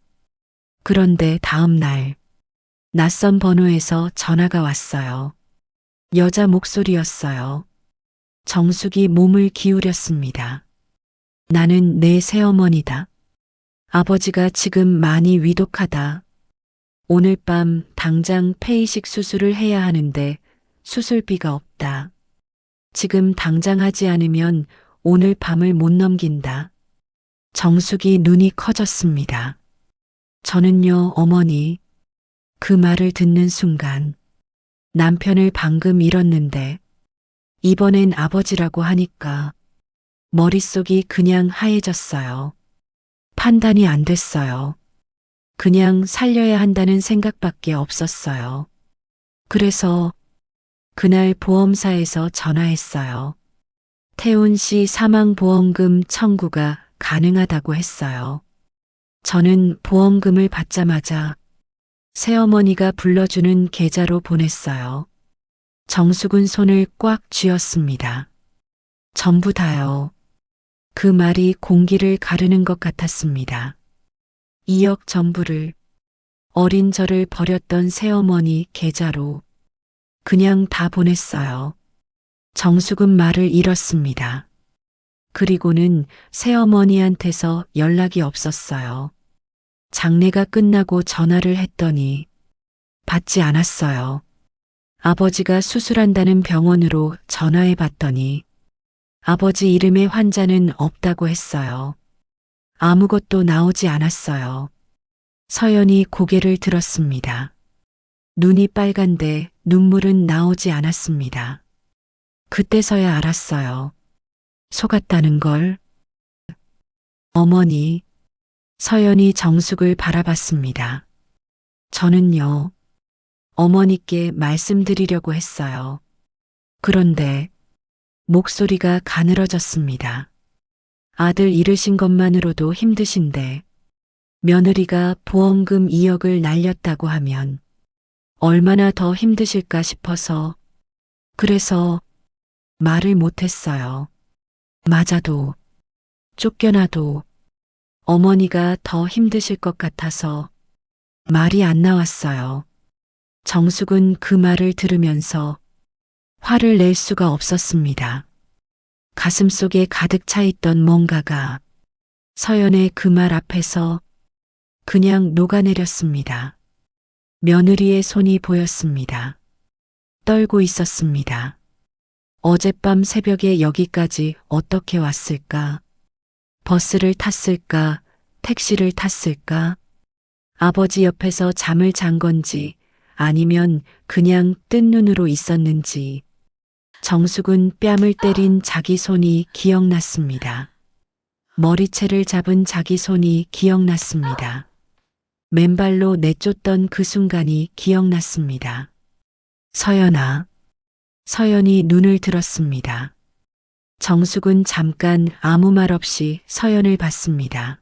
그런데 다음 날 낯선 번호에서 전화가 왔어요. 여자 목소리였어요. 정숙이 몸을 기울였습니다. 나는 내 새어머니다. 아버지가 지금 많이 위독하다. 오늘 밤 당장 폐이식 수술을 해야 하는데 수술비가 없다. 지금 당장 하지 않으면 오늘 밤을 못 넘긴다. 정숙이 눈이 커졌습니다. 저는요, 어머니. 그 말을 듣는 순간 남편을 방금 잃었는데 이번엔 아버지라고 하니까 머릿속이 그냥 하얘졌어요. 판단이 안 됐어요. 그냥 살려야 한다는 생각밖에 없었어요. 그래서 그날 보험사에서 전화했어요. 태훈 씨 사망보험금 청구가 가능하다고 했어요. 저는 보험금을 받자마자 새어머니가 불러주는 계좌로 보냈어요. 정숙은 손을 꽉 쥐었습니다. 전부 다요. 그 말이 공기를 가르는 것 같았습니다. 2억 전부를 어린 저를 버렸던 새어머니 계좌로 그냥 다 보냈어요. 정숙은 말을 잃었습니다. 그리고는 새어머니한테서 연락이 없었어요. 장례가 끝나고 전화를 했더니 받지 않았어요. 아버지가 수술한다는 병원으로 전화해 봤더니 아버지 이름의 환자는 없다고 했어요. 아무것도 나오지 않았어요. 서연이 고개를 들었습니다. 눈이 빨간데 눈물은 나오지 않았습니다. 그때서야 알았어요. 속았다는 걸. 어머니, 서연이 정숙을 바라봤습니다. 저는요, 어머니께 말씀드리려고 했어요. 그런데 목소리가 가늘어졌습니다. 아들 잃으신 것만으로도 힘드신데 며느리가 보험금 2억을 날렸다고 하면 얼마나 더 힘드실까 싶어서 그래서 말을 못했어요. 맞아도 쫓겨나도 어머니가 더 힘드실 것 같아서 말이 안 나왔어요. 정숙은 그 말을 들으면서 화를 낼 수가 없었습니다. 가슴속에 가득 차 있던 뭔가가 서연의 그 말 앞에서 그냥 녹아내렸습니다. 며느리의 손이 보였습니다. 떨고 있었습니다. 어젯밤 새벽에 여기까지 어떻게 왔을까? 버스를 탔을까? 택시를 탔을까? 아버지 옆에서 잠을 잔 건지 아니면 그냥 뜬 눈으로 있었는지 정숙은 뺨을 때린 자기 손이 기억났습니다. 머리채를 잡은 자기 손이 기억났습니다. 맨발로 내쫓던 그 순간이 기억났습니다. 서연아. 서연이 눈을 들었습니다. 정숙은 잠깐 아무 말 없이 서연을 봤습니다.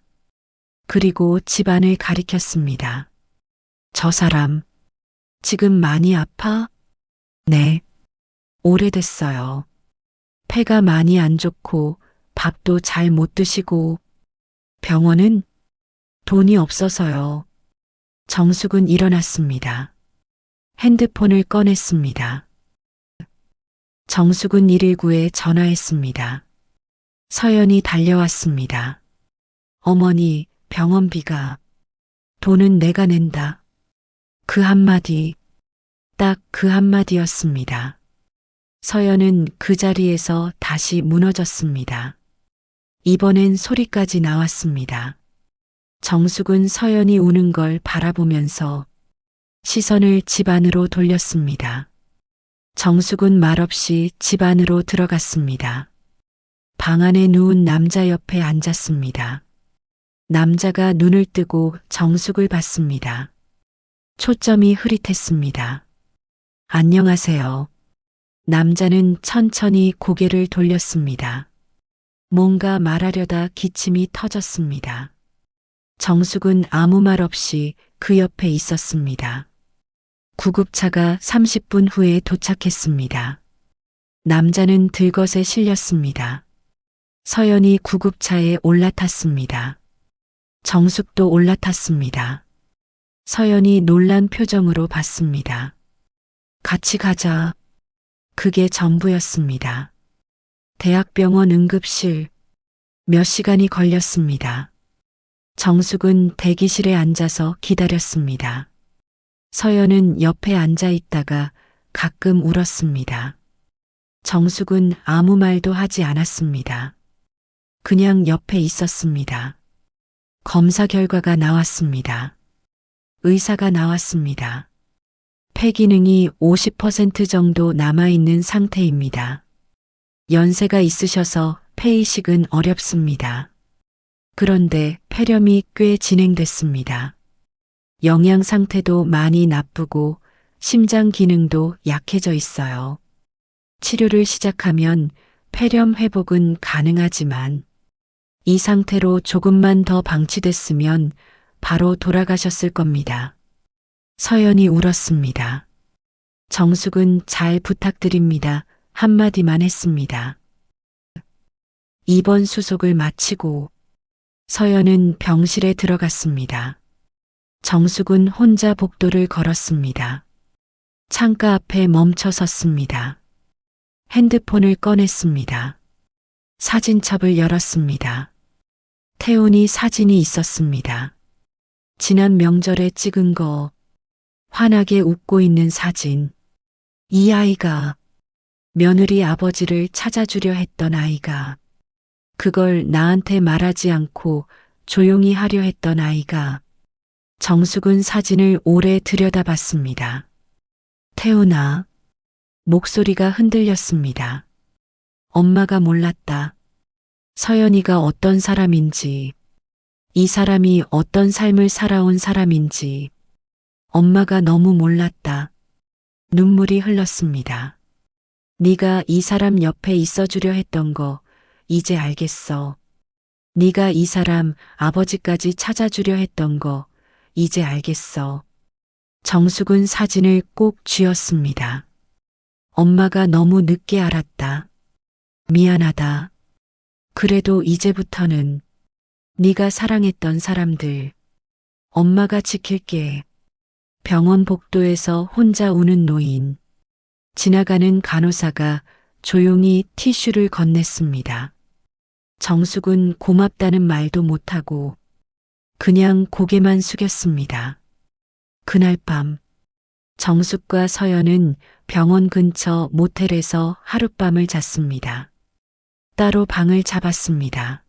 그리고 집안을 가리켰습니다. 저 사람, 지금 많이 아파? 네. 오래됐어요. 폐가 많이 안 좋고 밥도 잘 못 드시고 병원은 돈이 없어서요. 정숙은 일어났습니다. 핸드폰을 꺼냈습니다. 정숙은 119에 전화했습니다. 서연이 달려왔습니다. 어머니, 병원비가. 돈은 내가 낸다. 그 한마디, 딱 그 한마디였습니다. 서연은 그 자리에서 다시 무너졌습니다. 이번엔 소리까지 나왔습니다. 정숙은 서연이 우는 걸 바라보면서 시선을 집 안으로 돌렸습니다. 정숙은 말없이 집 안으로 들어갔습니다. 방 안에 누운 남자 옆에 앉았습니다. 남자가 눈을 뜨고 정숙을 봤습니다. 초점이 흐릿했습니다. 안녕하세요. 남자는 천천히 고개를 돌렸습니다. 뭔가 말하려다 기침이 터졌습니다. 정숙은 아무 말 없이 그 옆에 있었습니다. 구급차가 30분 후에 도착했습니다. 남자는 들것에 실렸습니다. 서연이 구급차에 올라탔습니다. 정숙도 올라탔습니다. 서연이 놀란 표정으로 봤습니다. 같이 가자. 그게 전부였습니다. 대학병원 응급실. 몇 시간이 걸렸습니다. 정숙은 대기실에 앉아서 기다렸습니다. 서연은 옆에 앉아 있다가 가끔 울었습니다. 정숙은 아무 말도 하지 않았습니다. 그냥 옆에 있었습니다. 검사 결과가 나왔습니다. 의사가 나왔습니다. 폐 기능이 50% 정도 남아있는 상태입니다. 연세가 있으셔서 폐이식은 어렵습니다. 그런데 폐렴이 꽤 진행됐습니다. 영양 상태도 많이 나쁘고 심장 기능도 약해져 있어요. 치료를 시작하면 폐렴 회복은 가능하지만 이 상태로 조금만 더 방치됐으면 바로 돌아가셨을 겁니다. 서연이 울었습니다. 정숙은 잘 부탁드립니다. 한마디만 했습니다. 입원 수속을 마치고 서연은 병실에 들어갔습니다. 정숙은 혼자 복도를 걸었습니다. 창가 앞에 멈춰 섰습니다. 핸드폰을 꺼냈습니다. 사진첩을 열었습니다. 태훈이 사진이 있었습니다. 지난 명절에 찍은 거, 환하게 웃고 있는 사진. 이 아이가 며느리 아버지를 찾아주려 했던 아이가, 그걸 나한테 말하지 않고 조용히 하려 했던 아이가. 정숙은 사진을 오래 들여다봤습니다. 태훈아. 목소리가 흔들렸습니다. 엄마가 몰랐다. 서연이가 어떤 사람인지, 이 사람이 어떤 삶을 살아온 사람인지 엄마가 너무 몰랐다. 눈물이 흘렀습니다. 네가 이 사람 옆에 있어주려 했던 거 이제 알겠어. 네가 이 사람 아버지까지 찾아주려 했던 거 이제 알겠어. 정숙은 사진을 꼭 쥐었습니다. 엄마가 너무 늦게 알았다. 미안하다. 그래도 이제부터는 네가 사랑했던 사람들 엄마가 지킬게. 병원 복도에서 혼자 우는 노인. 지나가는 간호사가 조용히 티슈를 건넸습니다. 정숙은 고맙다는 말도 못하고 그냥 고개만 숙였습니다. 그날 밤 정숙과 서연은 병원 근처 모텔에서 하룻밤을 잤습니다. 따로 방을 잡았습니다.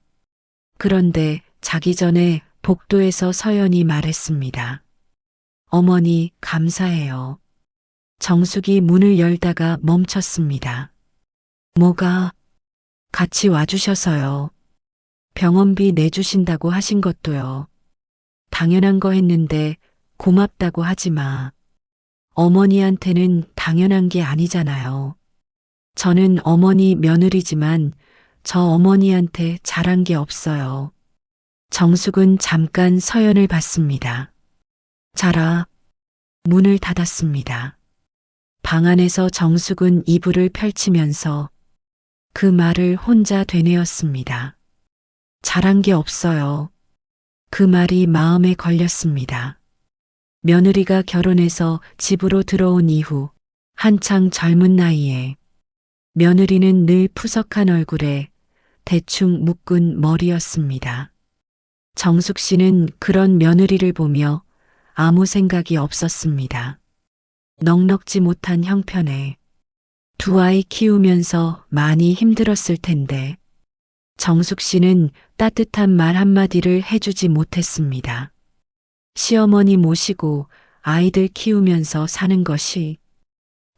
그런데 자기 전에 복도에서 서연이 말했습니다. 어머니, 감사해요. 정숙이 문을 열다가 멈췄습니다. 뭐가? 같이 와주셔서요. 병원비 내주신다고 하신 것도요. 당연한 거 했는데 고맙다고 하지 마. 어머니한테는 당연한 게 아니잖아요. 저는 어머니 며느리지만 저 어머니한테 잘한 게 없어요. 정숙은 잠깐 서연을 봤습니다. 자라. 문을 닫았습니다. 방 안에서 정숙은 이불을 펼치면서 그 말을 혼자 되뇌었습니다. 잘한 게 없어요. 그 말이 마음에 걸렸습니다. 며느리가 결혼해서 집으로 들어온 이후 한창 젊은 나이에 며느리는 늘 푸석한 얼굴에 대충 묶은 머리였습니다. 정숙 씨는 그런 며느리를 보며 아무 생각이 없었습니다. 넉넉지 못한 형편에 두 아이 키우면서 많이 힘들었을 텐데 정숙 씨는 따뜻한 말 한마디를 해주지 못했습니다. 시어머니 모시고 아이들 키우면서 사는 것이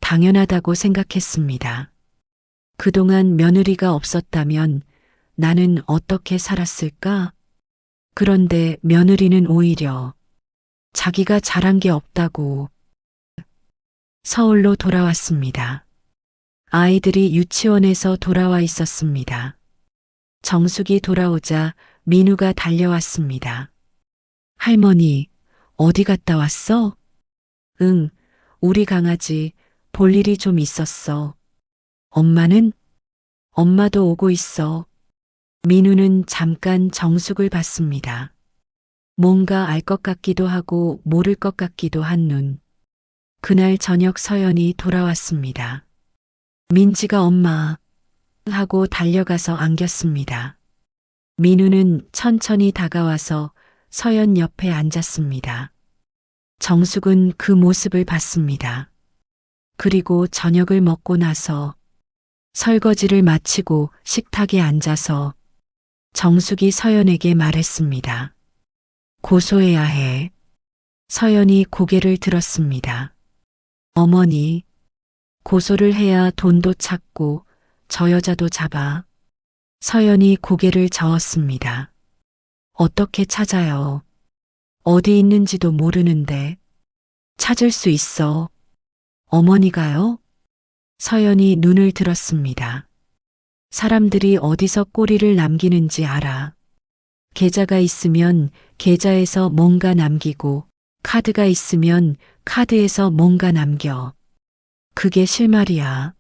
당연하다고 생각했습니다. 그동안 며느리가 없었다면 나는 어떻게 살았을까? 그런데 며느리는 오히려 자기가 잘한 게 없다고 서울로 돌아왔습니다. 아이들이 유치원에서 돌아와 있었습니다. 정숙이 돌아오자 민우가 달려왔습니다. 할머니, 어디 갔다 왔어? 응, 우리 강아지 볼 일이 좀 있었어. 엄마는? 엄마도 오고 있어. 민우는 잠깐 정숙을 봤습니다. 뭔가 알 것 같기도 하고 모를 것 같기도 한 눈. 그날 저녁 서연이 돌아왔습니다. 민지가 엄마 하고 달려가서 안겼습니다. 민우는 천천히 다가와서 서연 옆에 앉았습니다. 정숙은 그 모습을 봤습니다. 그리고 저녁을 먹고 나서 설거지를 마치고 식탁에 앉아서 정숙이 서연에게 말했습니다. 고소해야 해. 서연이 고개를 들었습니다. 어머니, 고소를 해야 돈도 찾고 저 여자도 잡아. 서연이 고개를 저었습니다. 어떻게 찾아요? 어디 있는지도 모르는데. 찾을 수 있어. 어머니가요? 서연이 눈을 들었습니다. 사람들이 어디서 꼬리를 남기는지 알아. 계좌가 있으면 계좌에서 뭔가 남기고 카드가 있으면 카드에서 뭔가 남겨. 그게 실말이야.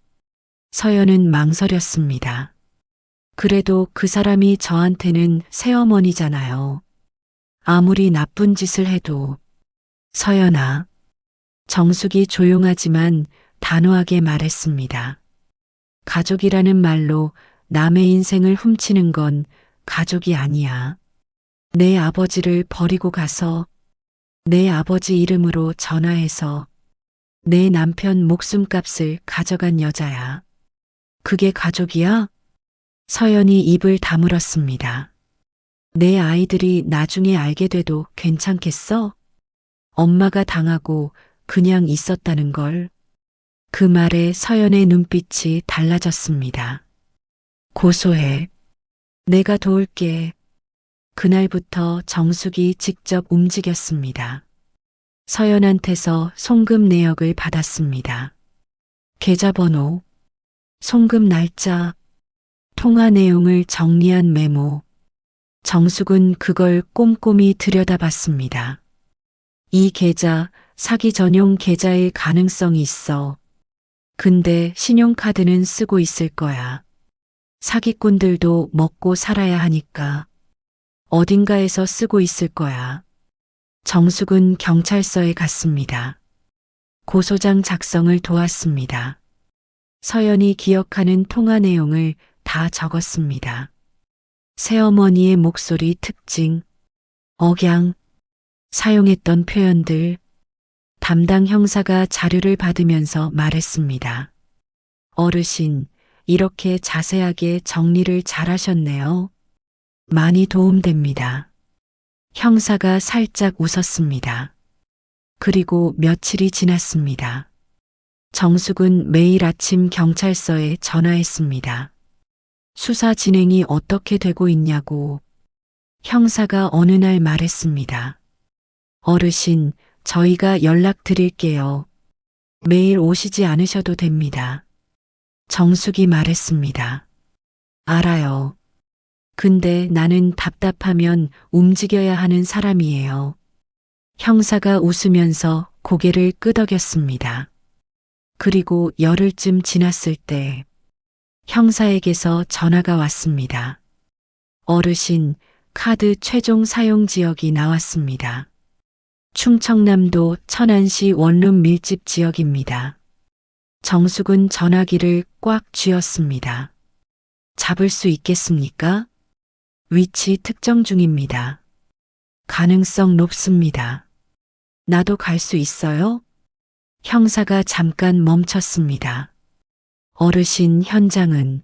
서연은 망설였습니다. 그래도 그 사람이 저한테는 새어머니잖아요. 아무리 나쁜 짓을 해도. 서연아. 정숙이 조용하지만 단호하게 말했습니다. 가족이라는 말로 남의 인생을 훔치는 건 가족이 아니야. 내 아버지를 버리고 가서 내 아버지 이름으로 전화해서 내 남편 목숨값을 가져간 여자야. 그게 가족이야? 서연이 입을 다물었습니다. 내 아이들이 나중에 알게 돼도 괜찮겠어? 엄마가 당하고 그냥 있었다는 걸. 그 말에 서연의 눈빛이 달라졌습니다. 고소해. 내가 도울게. 그날부터 정숙이 직접 움직였습니다. 서연한테서 송금 내역을 받았습니다. 계좌번호, 송금 날짜, 통화 내용을 정리한 메모. 정숙은 그걸 꼼꼼히 들여다봤습니다. 이 계좌 사기 전용 계좌일 가능성이 있어. 근데 신용카드는 쓰고 있을 거야. 사기꾼들도 먹고 살아야 하니까. 어딘가에서 쓰고 있을 거야. 정숙은 경찰서에 갔습니다. 고소장 작성을 도왔습니다. 서연이 기억하는 통화 내용을 다 적었습니다. 새어머니의 목소리 특징, 억양, 사용했던 표현들. 담당 형사가 자료를 받으면서 말했습니다. 어르신, 이렇게 자세하게 정리를 잘하셨네요. 많이 도움됩니다. 형사가 살짝 웃었습니다. 그리고 며칠이 지났습니다. 정숙은 매일 아침 경찰서에 전화했습니다. 수사 진행이 어떻게 되고 있냐고. 형사가 어느 날 말했습니다. 어르신, 저희가 연락드릴게요. 매일 오시지 않으셔도 됩니다. 정숙이 말했습니다. 알아요. 근데 나는 답답하면 움직여야 하는 사람이에요. 형사가 웃으면서 고개를 끄덕였습니다. 그리고 열흘쯤 지났을 때 형사에게서 전화가 왔습니다. 어르신, 카드 최종 사용 지역이 나왔습니다. 충청남도 천안시 원룸 밀집 지역입니다. 정숙은 전화기를 꽉 쥐었습니다. 잡을 수 있겠습니까? 위치 특정 중입니다. 가능성 높습니다. 나도 갈 수 있어요? 형사가 잠깐 멈췄습니다. 어르신 현장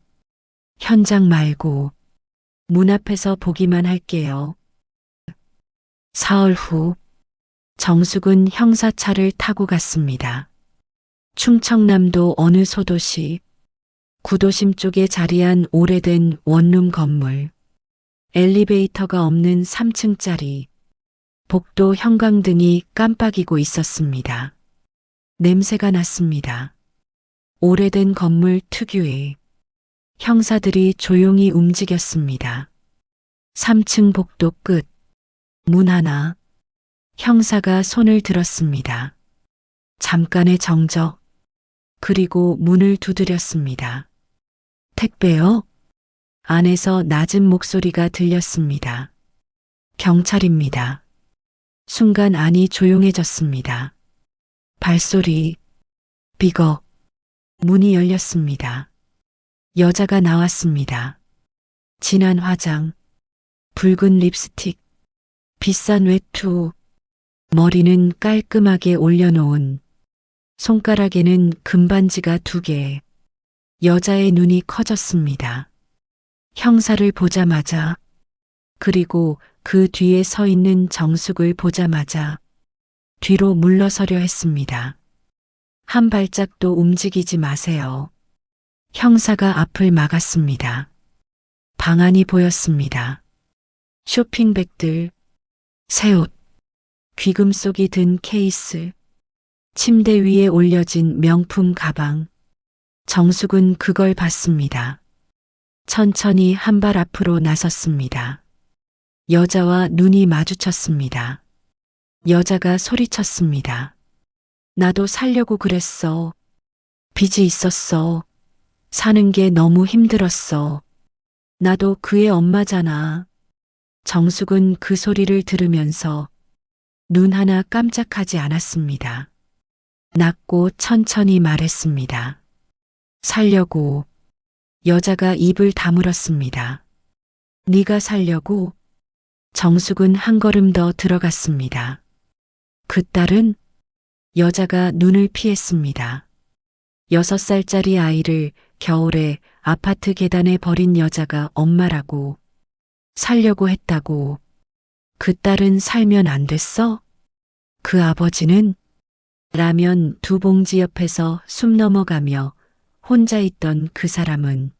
말고 문 앞에서 보기만 할게요. 사흘 후 정숙은 형사차를 타고 갔습니다. 충청남도 어느 소도시 구도심 쪽에 자리한 오래된 원룸 건물. 엘리베이터가 없는 3층짜리 복도 형광등이 깜빡이고 있었습니다. 냄새가 났습니다. 오래된 건물 특유의 형사들이 조용히 움직였습니다. 3층 복도 끝, 문 하나. 형사가 손을 들었습니다. 잠깐의 정적, 그리고 문을 두드렸습니다. 택배요? 안에서 낮은 목소리가 들렸습니다. 경찰입니다. 순간 안이 조용해졌습니다. 발소리, 비거, 문이 열렸습니다. 여자가 나왔습니다. 진한 화장, 붉은 립스틱, 비싼 외투, 머리는 깔끔하게 올려놓은, 손가락에는 금반지가 2개. 여자의 눈이 커졌습니다. 형사를 보자마자, 그리고 그 뒤에 서 있는 정숙을 보자마자 뒤로 물러서려 했습니다. 한 발짝도 움직이지 마세요. 형사가 앞을 막았습니다. 방안이 보였습니다. 쇼핑백들, 새 옷, 귀금속이 든 케이스, 침대 위에 올려진 명품 가방. 정숙은 그걸 봤습니다. 천천히 한 발 앞으로 나섰습니다. 여자와 눈이 마주쳤습니다. 여자가 소리쳤습니다. 나도 살려고 그랬어. 빚이 있었어. 사는 게 너무 힘들었어. 나도 그의 엄마잖아. 정숙은 그 소리를 들으면서 눈 하나 깜짝하지 않았습니다. 낮고 천천히 말했습니다. 살려고. 여자가 입을 다물었습니다. 네가 살려고? 정숙은 한 걸음 더 들어갔습니다. 그 딸은? 여자가 눈을 피했습니다. 6살짜리 아이를 겨울에 아파트 계단에 버린 여자가 엄마라고. 살려고 했다고. 그 딸은 살면 안 됐어? 그 아버지는? 라면 2봉지 옆에서 숨 넘어가며 혼자 있던 그 사람은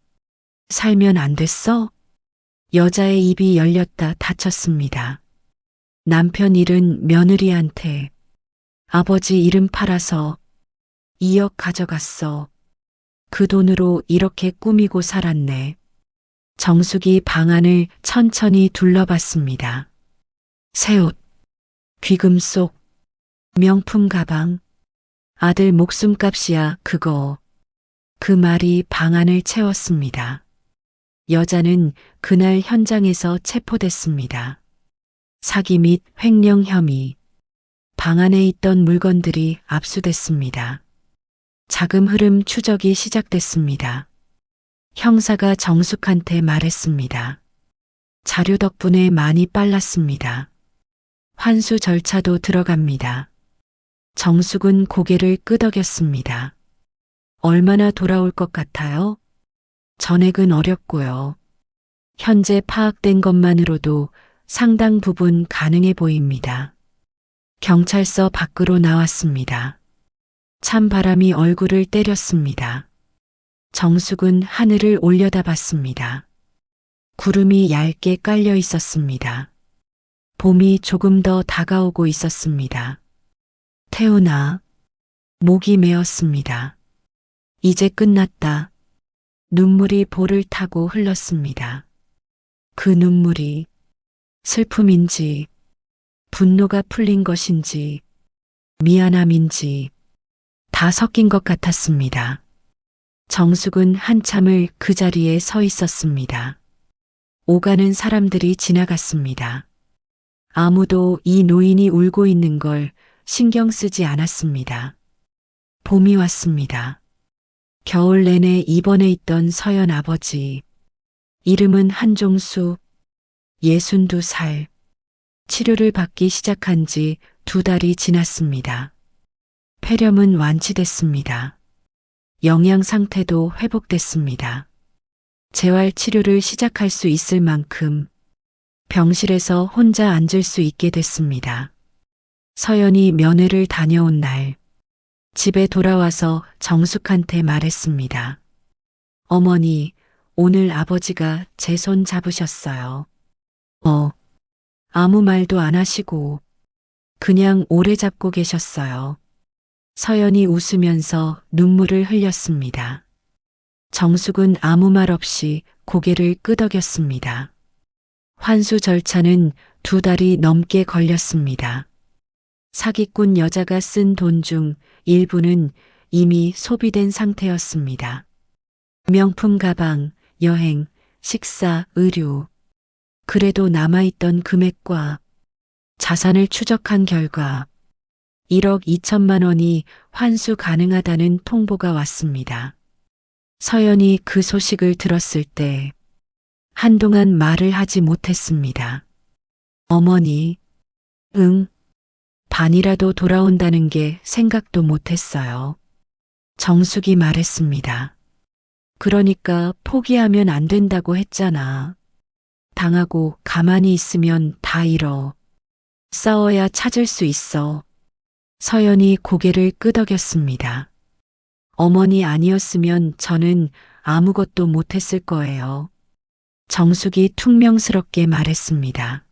살면 안 됐어? 여자의 입이 열렸다 닫혔습니다. 남편 일은 며느리한테, 아버지 이름 팔아서 2억 가져갔어. 그 돈으로 이렇게 꾸미고 살았네. 정숙이 방안을 천천히 둘러봤습니다. 새 옷, 귀금속, 명품 가방, 아들 목숨값이야 그거. 그 말이 방안을 채웠습니다. 여자는 그날 현장에서 체포됐습니다. 사기 및 횡령 혐의. 방 안에 있던 물건들이 압수됐습니다. 자금 흐름 추적이 시작됐습니다. 형사가 정숙한테 말했습니다. 자료 덕분에 많이 빨랐습니다. 환수 절차도 들어갑니다. 정숙은 고개를 끄덕였습니다. 얼마나 돌아올 것 같아요? 전액은 어렵고요. 현재 파악된 것만으로도 상당 부분 가능해 보입니다. 경찰서 밖으로 나왔습니다. 찬바람이 얼굴을 때렸습니다. 정숙은 하늘을 올려다봤습니다. 구름이 얇게 깔려 있었습니다. 봄이 조금 더 다가오고 있었습니다. 태우나, 목이 메었습니다. 이제 끝났다. 눈물이 볼을 타고 흘렀습니다. 그 눈물이 슬픔인지, 분노가 풀린 것인지, 미안함인지 다 섞인 것 같았습니다. 정숙은 한참을 그 자리에 서 있었습니다. 오가는 사람들이 지나갔습니다. 아무도 이 노인이 울고 있는 걸 신경 쓰지 않았습니다. 봄이 왔습니다. 겨울 내내 입원해 있던 서연 아버지. 이름은 한종수, 62살. 치료를 받기 시작한 지 2달이 지났습니다. 폐렴은 완치됐습니다. 영양 상태도 회복됐습니다. 재활 치료를 시작할 수 있을 만큼 병실에서 혼자 앉을 수 있게 됐습니다. 서연이 면회를 다녀온 날, 집에 돌아와서 정숙한테 말했습니다. 어머니, 오늘 아버지가 제 손 잡으셨어요. 아무 말도 안 하시고 그냥 오래 잡고 계셨어요. 서연이 웃으면서 눈물을 흘렸습니다. 정숙은 아무 말 없이 고개를 끄덕였습니다. 환수 절차는 2달이 넘게 걸렸습니다. 사기꾼 여자가 쓴 돈 중 일부는 이미 소비된 상태였습니다. 명품 가방, 여행, 식사, 의류. 그래도 남아있던 금액과 자산을 추적한 결과 1억 2천만 원이 환수 가능하다는 통보가 왔습니다. 서연이 그 소식을 들었을 때 한동안 말을 하지 못했습니다. 어머니, 반이라도 돌아온다는 게 생각도 못했어요. 정숙이 말했습니다. 그러니까 포기하면 안 된다고 했잖아. 당하고 가만히 있으면 다 잃어. 싸워야 찾을 수 있어. 서연이 고개를 끄덕였습니다. 어머니 아니었으면 저는 아무것도 못했을 거예요. 정숙이 퉁명스럽게 말했습니다.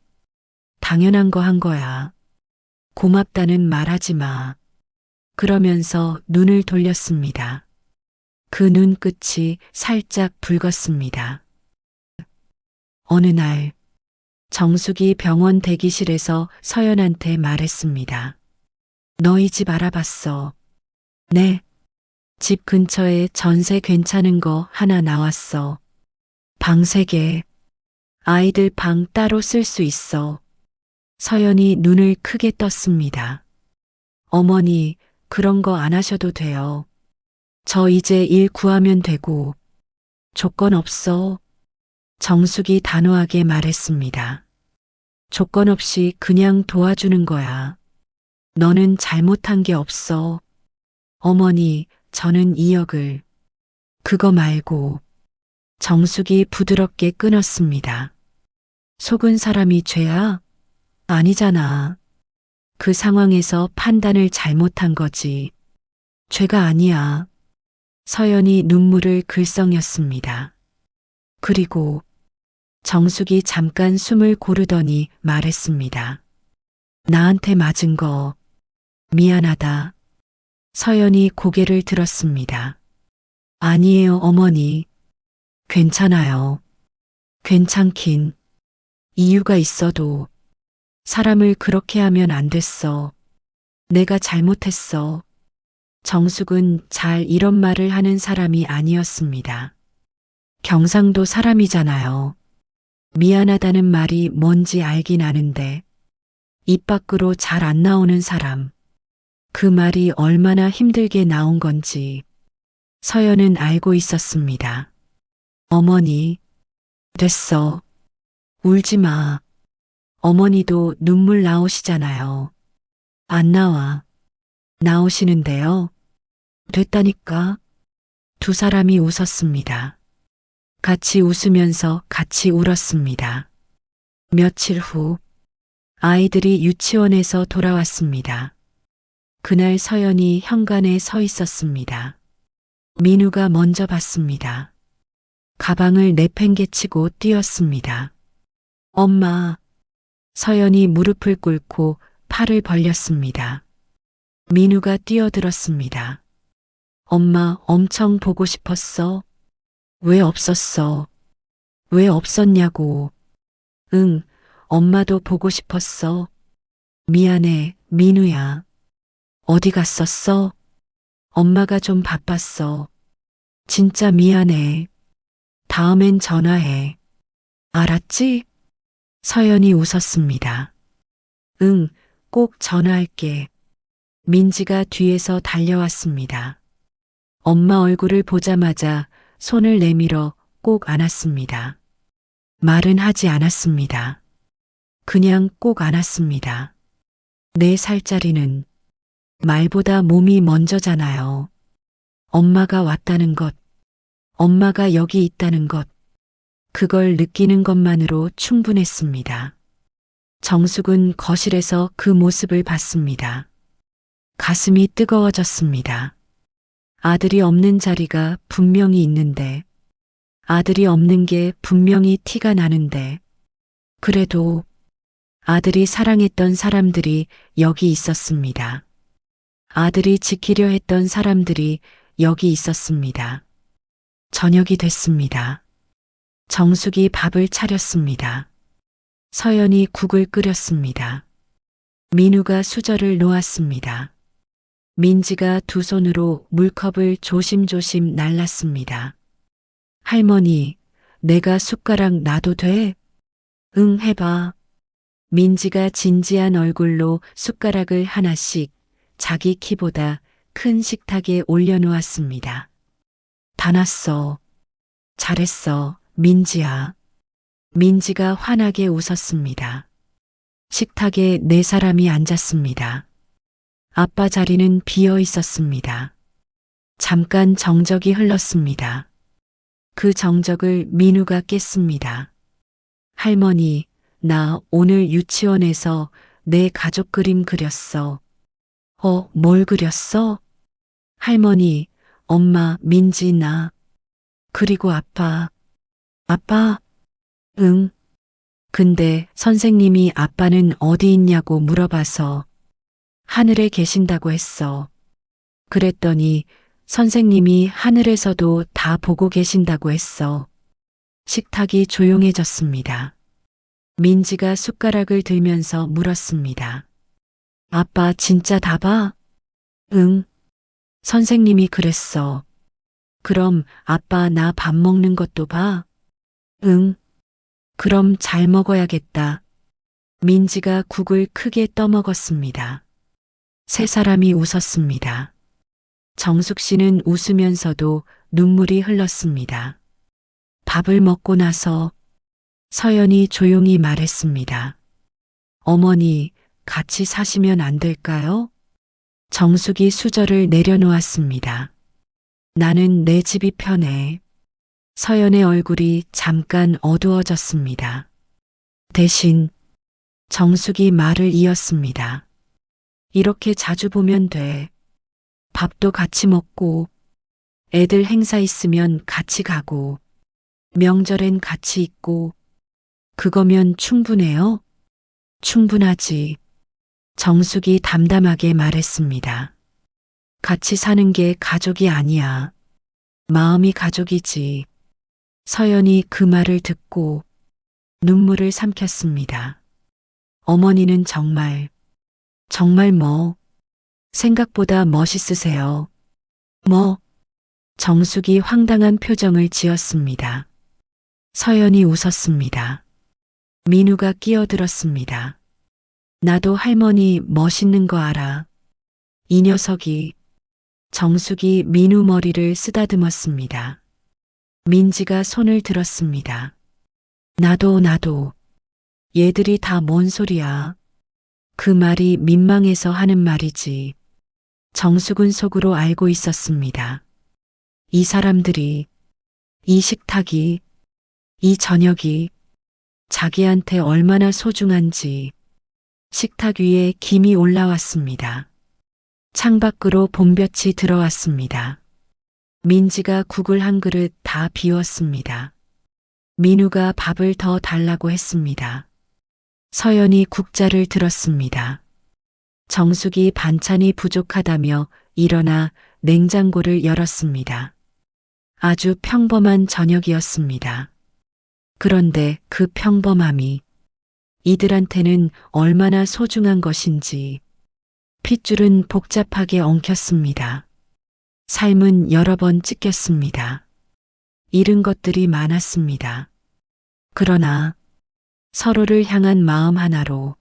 당연한 거 한 거야. 고맙다는 말하지 마. 그러면서 눈을 돌렸습니다. 그 눈끝이 살짝 붉었습니다. 어느 날 정숙이 병원 대기실에서 서연한테 말했습니다. 너희 집 알아봤어. 네. 집 근처에 전세 괜찮은 거 하나 나왔어. 방 3개. 아이들 방 따로 쓸 수 있어. 서연이 눈을 크게 떴습니다. 어머니, 그런 거 안 하셔도 돼요. 저 이제 일 구하면 되고. 조건 없어. 정숙이 단호하게 말했습니다. 조건 없이 그냥 도와주는 거야. 너는 잘못한 게 없어. 어머니, 저는 2억을. 그거 말고. 정숙이 부드럽게 끊었습니다. 속은 사람이 죄야? 아니잖아. 그 상황에서 판단을 잘못한 거지. 죄가 아니야. 서연이 눈물을 글썽였습니다. 그리고 정숙이 잠깐 숨을 고르더니 말했습니다. 나한테 맞은 거 미안하다. 서연이 고개를 들었습니다. 아니에요, 어머니. 괜찮아요. 괜찮긴. 이유가 있어도 사람을 그렇게 하면 안 됐어. 내가 잘못했어. 정숙은 잘 이런 말을 하는 사람이 아니었습니다. 경상도 사람이잖아요. 미안하다는 말이 뭔지 알긴 아는데 입 밖으로 잘 안 나오는 사람. 그 말이 얼마나 힘들게 나온 건지 서연은 알고 있었습니다. 어머니, 됐어. 울지 마. 어머니도 눈물 나오시잖아요. 안 나와. 나오시는데요. 됐다니까. 2 사람이 웃었습니다. 같이 웃으면서 같이 울었습니다. 며칠 후 아이들이 유치원에서 돌아왔습니다. 그날 서연이 현관에 서 있었습니다. 민우가 먼저 봤습니다. 가방을 내팽개치고 뛰었습니다. 엄마. 서연이 무릎을 꿇고 팔을 벌렸습니다. 민우가 뛰어들었습니다. 엄마 엄청 보고 싶었어. 왜 없었어? 왜 없었냐고. 응, 엄마도 보고 싶었어. 미안해, 민우야. 어디 갔었어? 엄마가 좀 바빴어. 진짜 미안해. 다음엔 전화해. 알았지? 서연이 웃었습니다. 응, 꼭 전화할게. 민지가 뒤에서 달려왔습니다. 엄마 얼굴을 보자마자 손을 내밀어 꼭 안았습니다. 말은 하지 않았습니다. 그냥 꼭 안았습니다. 4살짜리는 말보다 몸이 먼저잖아요. 엄마가 왔다는 것, 엄마가 여기 있다는 것, 그걸 느끼는 것만으로 충분했습니다. 정숙은 거실에서 그 모습을 봤습니다. 가슴이 뜨거워졌습니다. 아들이 없는 자리가 분명히 있는데, 아들이 없는 게 분명히 티가 나는데, 그래도 아들이 사랑했던 사람들이 여기 있었습니다. 아들이 지키려 했던 사람들이 여기 있었습니다. 저녁이 됐습니다. 정숙이 밥을 차렸습니다. 서연이 국을 끓였습니다. 민우가 수저를 놓았습니다. 민지가 두 손으로 물컵을 조심조심 날랐습니다. 할머니, 내가 숟가락 놔도 돼? 응, 해봐. 민지가 진지한 얼굴로 숟가락을 하나씩 자기 키보다 큰 식탁에 올려놓았습니다. 다 놨어. 잘했어, 민지야. 민지가 환하게 웃었습니다. 식탁에 4사람이 앉았습니다. 아빠 자리는 비어 있었습니다. 잠깐 정적이 흘렀습니다. 그 정적을 민우가 깼습니다. 할머니, 나 오늘 유치원에서 내 가족 그림 그렸어. 뭘 그렸어? 할머니, 엄마, 민지, 나. 그리고 아빠. 아빠? 응. 근데 선생님이 아빠는 어디 있냐고 물어봐서 하늘에 계신다고 했어. 그랬더니 선생님이 하늘에서도 다 보고 계신다고 했어. 식탁이 조용해졌습니다. 민지가 숟가락을 들면서 물었습니다. 아빠 진짜 다 봐? 응. 선생님이 그랬어. 그럼 아빠 나 밥 먹는 것도 봐? 응. 그럼 잘 먹어야겠다. 민지가 국을 크게 떠먹었습니다. 3사람이 웃었습니다. 정숙 씨는 웃으면서도 눈물이 흘렀습니다. 밥을 먹고 나서 서연이 조용히 말했습니다. 어머니, 같이 사시면 안 될까요? 정숙이 수저를 내려놓았습니다. 나는 내 집이 편해. 서연의 얼굴이 잠깐 어두워졌습니다. 대신 정숙이 말을 이었습니다. 이렇게 자주 보면 돼. 밥도 같이 먹고, 애들 행사 있으면 같이 가고, 명절엔 같이 있고, 그거면 충분해요? 충분하지. 정숙이 담담하게 말했습니다. 같이 사는 게 가족이 아니야. 마음이 가족이지. 서연이 그 말을 듣고 눈물을 삼켰습니다. 어머니는 정말 생각보다 멋있으세요. 정숙이 황당한 표정을 지었습니다. 서연이 웃었습니다. 민우가 끼어들었습니다. 나도 할머니 멋있는 거 알아. 이 녀석이. 정숙이 민우 머리를 쓰다듬었습니다. 민지가 손을 들었습니다. 나도. 얘들이 다 뭔 소리야. 그 말이 민망해서 하는 말이지. 정숙은 속으로 알고 있었습니다. 이 사람들이, 이 식탁이, 이 저녁이 자기한테 얼마나 소중한지. 식탁 위에 김이 올라왔습니다. 창밖으로 봄볕이 들어왔습니다. 민지가 국을 한 그릇 다 비웠습니다. 민우가 밥을 더 달라고 했습니다. 서연이 국자를 들었습니다. 정숙이 반찬이 부족하다며 일어나 냉장고를 열었습니다. 아주 평범한 저녁이었습니다. 그런데 그 평범함이 이들한테는 얼마나 소중한 것인지 핏줄은 복잡하게 엉켰습니다. 삶은 여러 번 찢겼습니다. 잃은 것들이 많았습니다. 그러나 서로를 향한 마음 하나로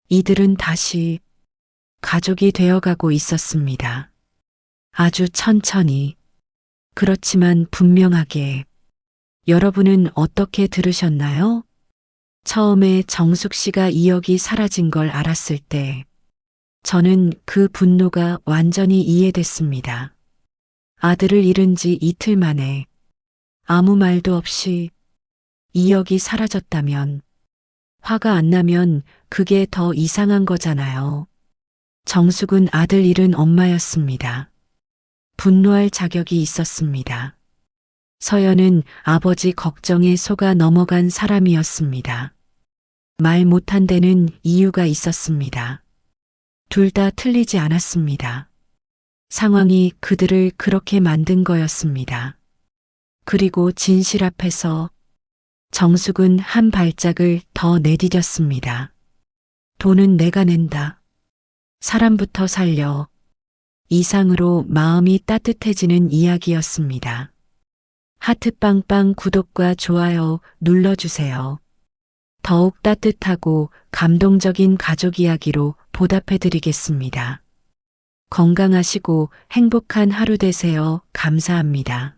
이들은 다시 가족이 되어가고 있었습니다. 아주 천천히, 그렇지만 분명하게. 여러분은 어떻게 들으셨나요? 처음에 정숙 씨가 2억이 사라진 걸 알았을 때 저는 그 분노가 완전히 이해됐습니다. 아들을 잃은 지 이틀 만에 아무 말도 없이 2억이 사라졌다면 화가 안 나면 그게 더 이상한 거잖아요. 정숙은 아들 잃은 엄마였습니다. 분노할 자격이 있었습니다. 서연은 아버지 걱정에 속아 넘어간 사람이었습니다. 말 못한 데는 이유가 있었습니다. 둘 다 틀리지 않았습니다. 상황이 그들을 그렇게 만든 거였습니다. 그리고 진실 앞에서 정숙은 한 발짝을 더 내디뎠습니다. 돈은 내가 낸다. 사람부터 살려. 이상으로 마음이 따뜻해지는 이야기였습니다. 하트빵빵 구독과 좋아요 눌러주세요. 더욱 따뜻하고 감동적인 가족 이야기로 보답해드리겠습니다. 건강하시고 행복한 하루 되세요. 감사합니다.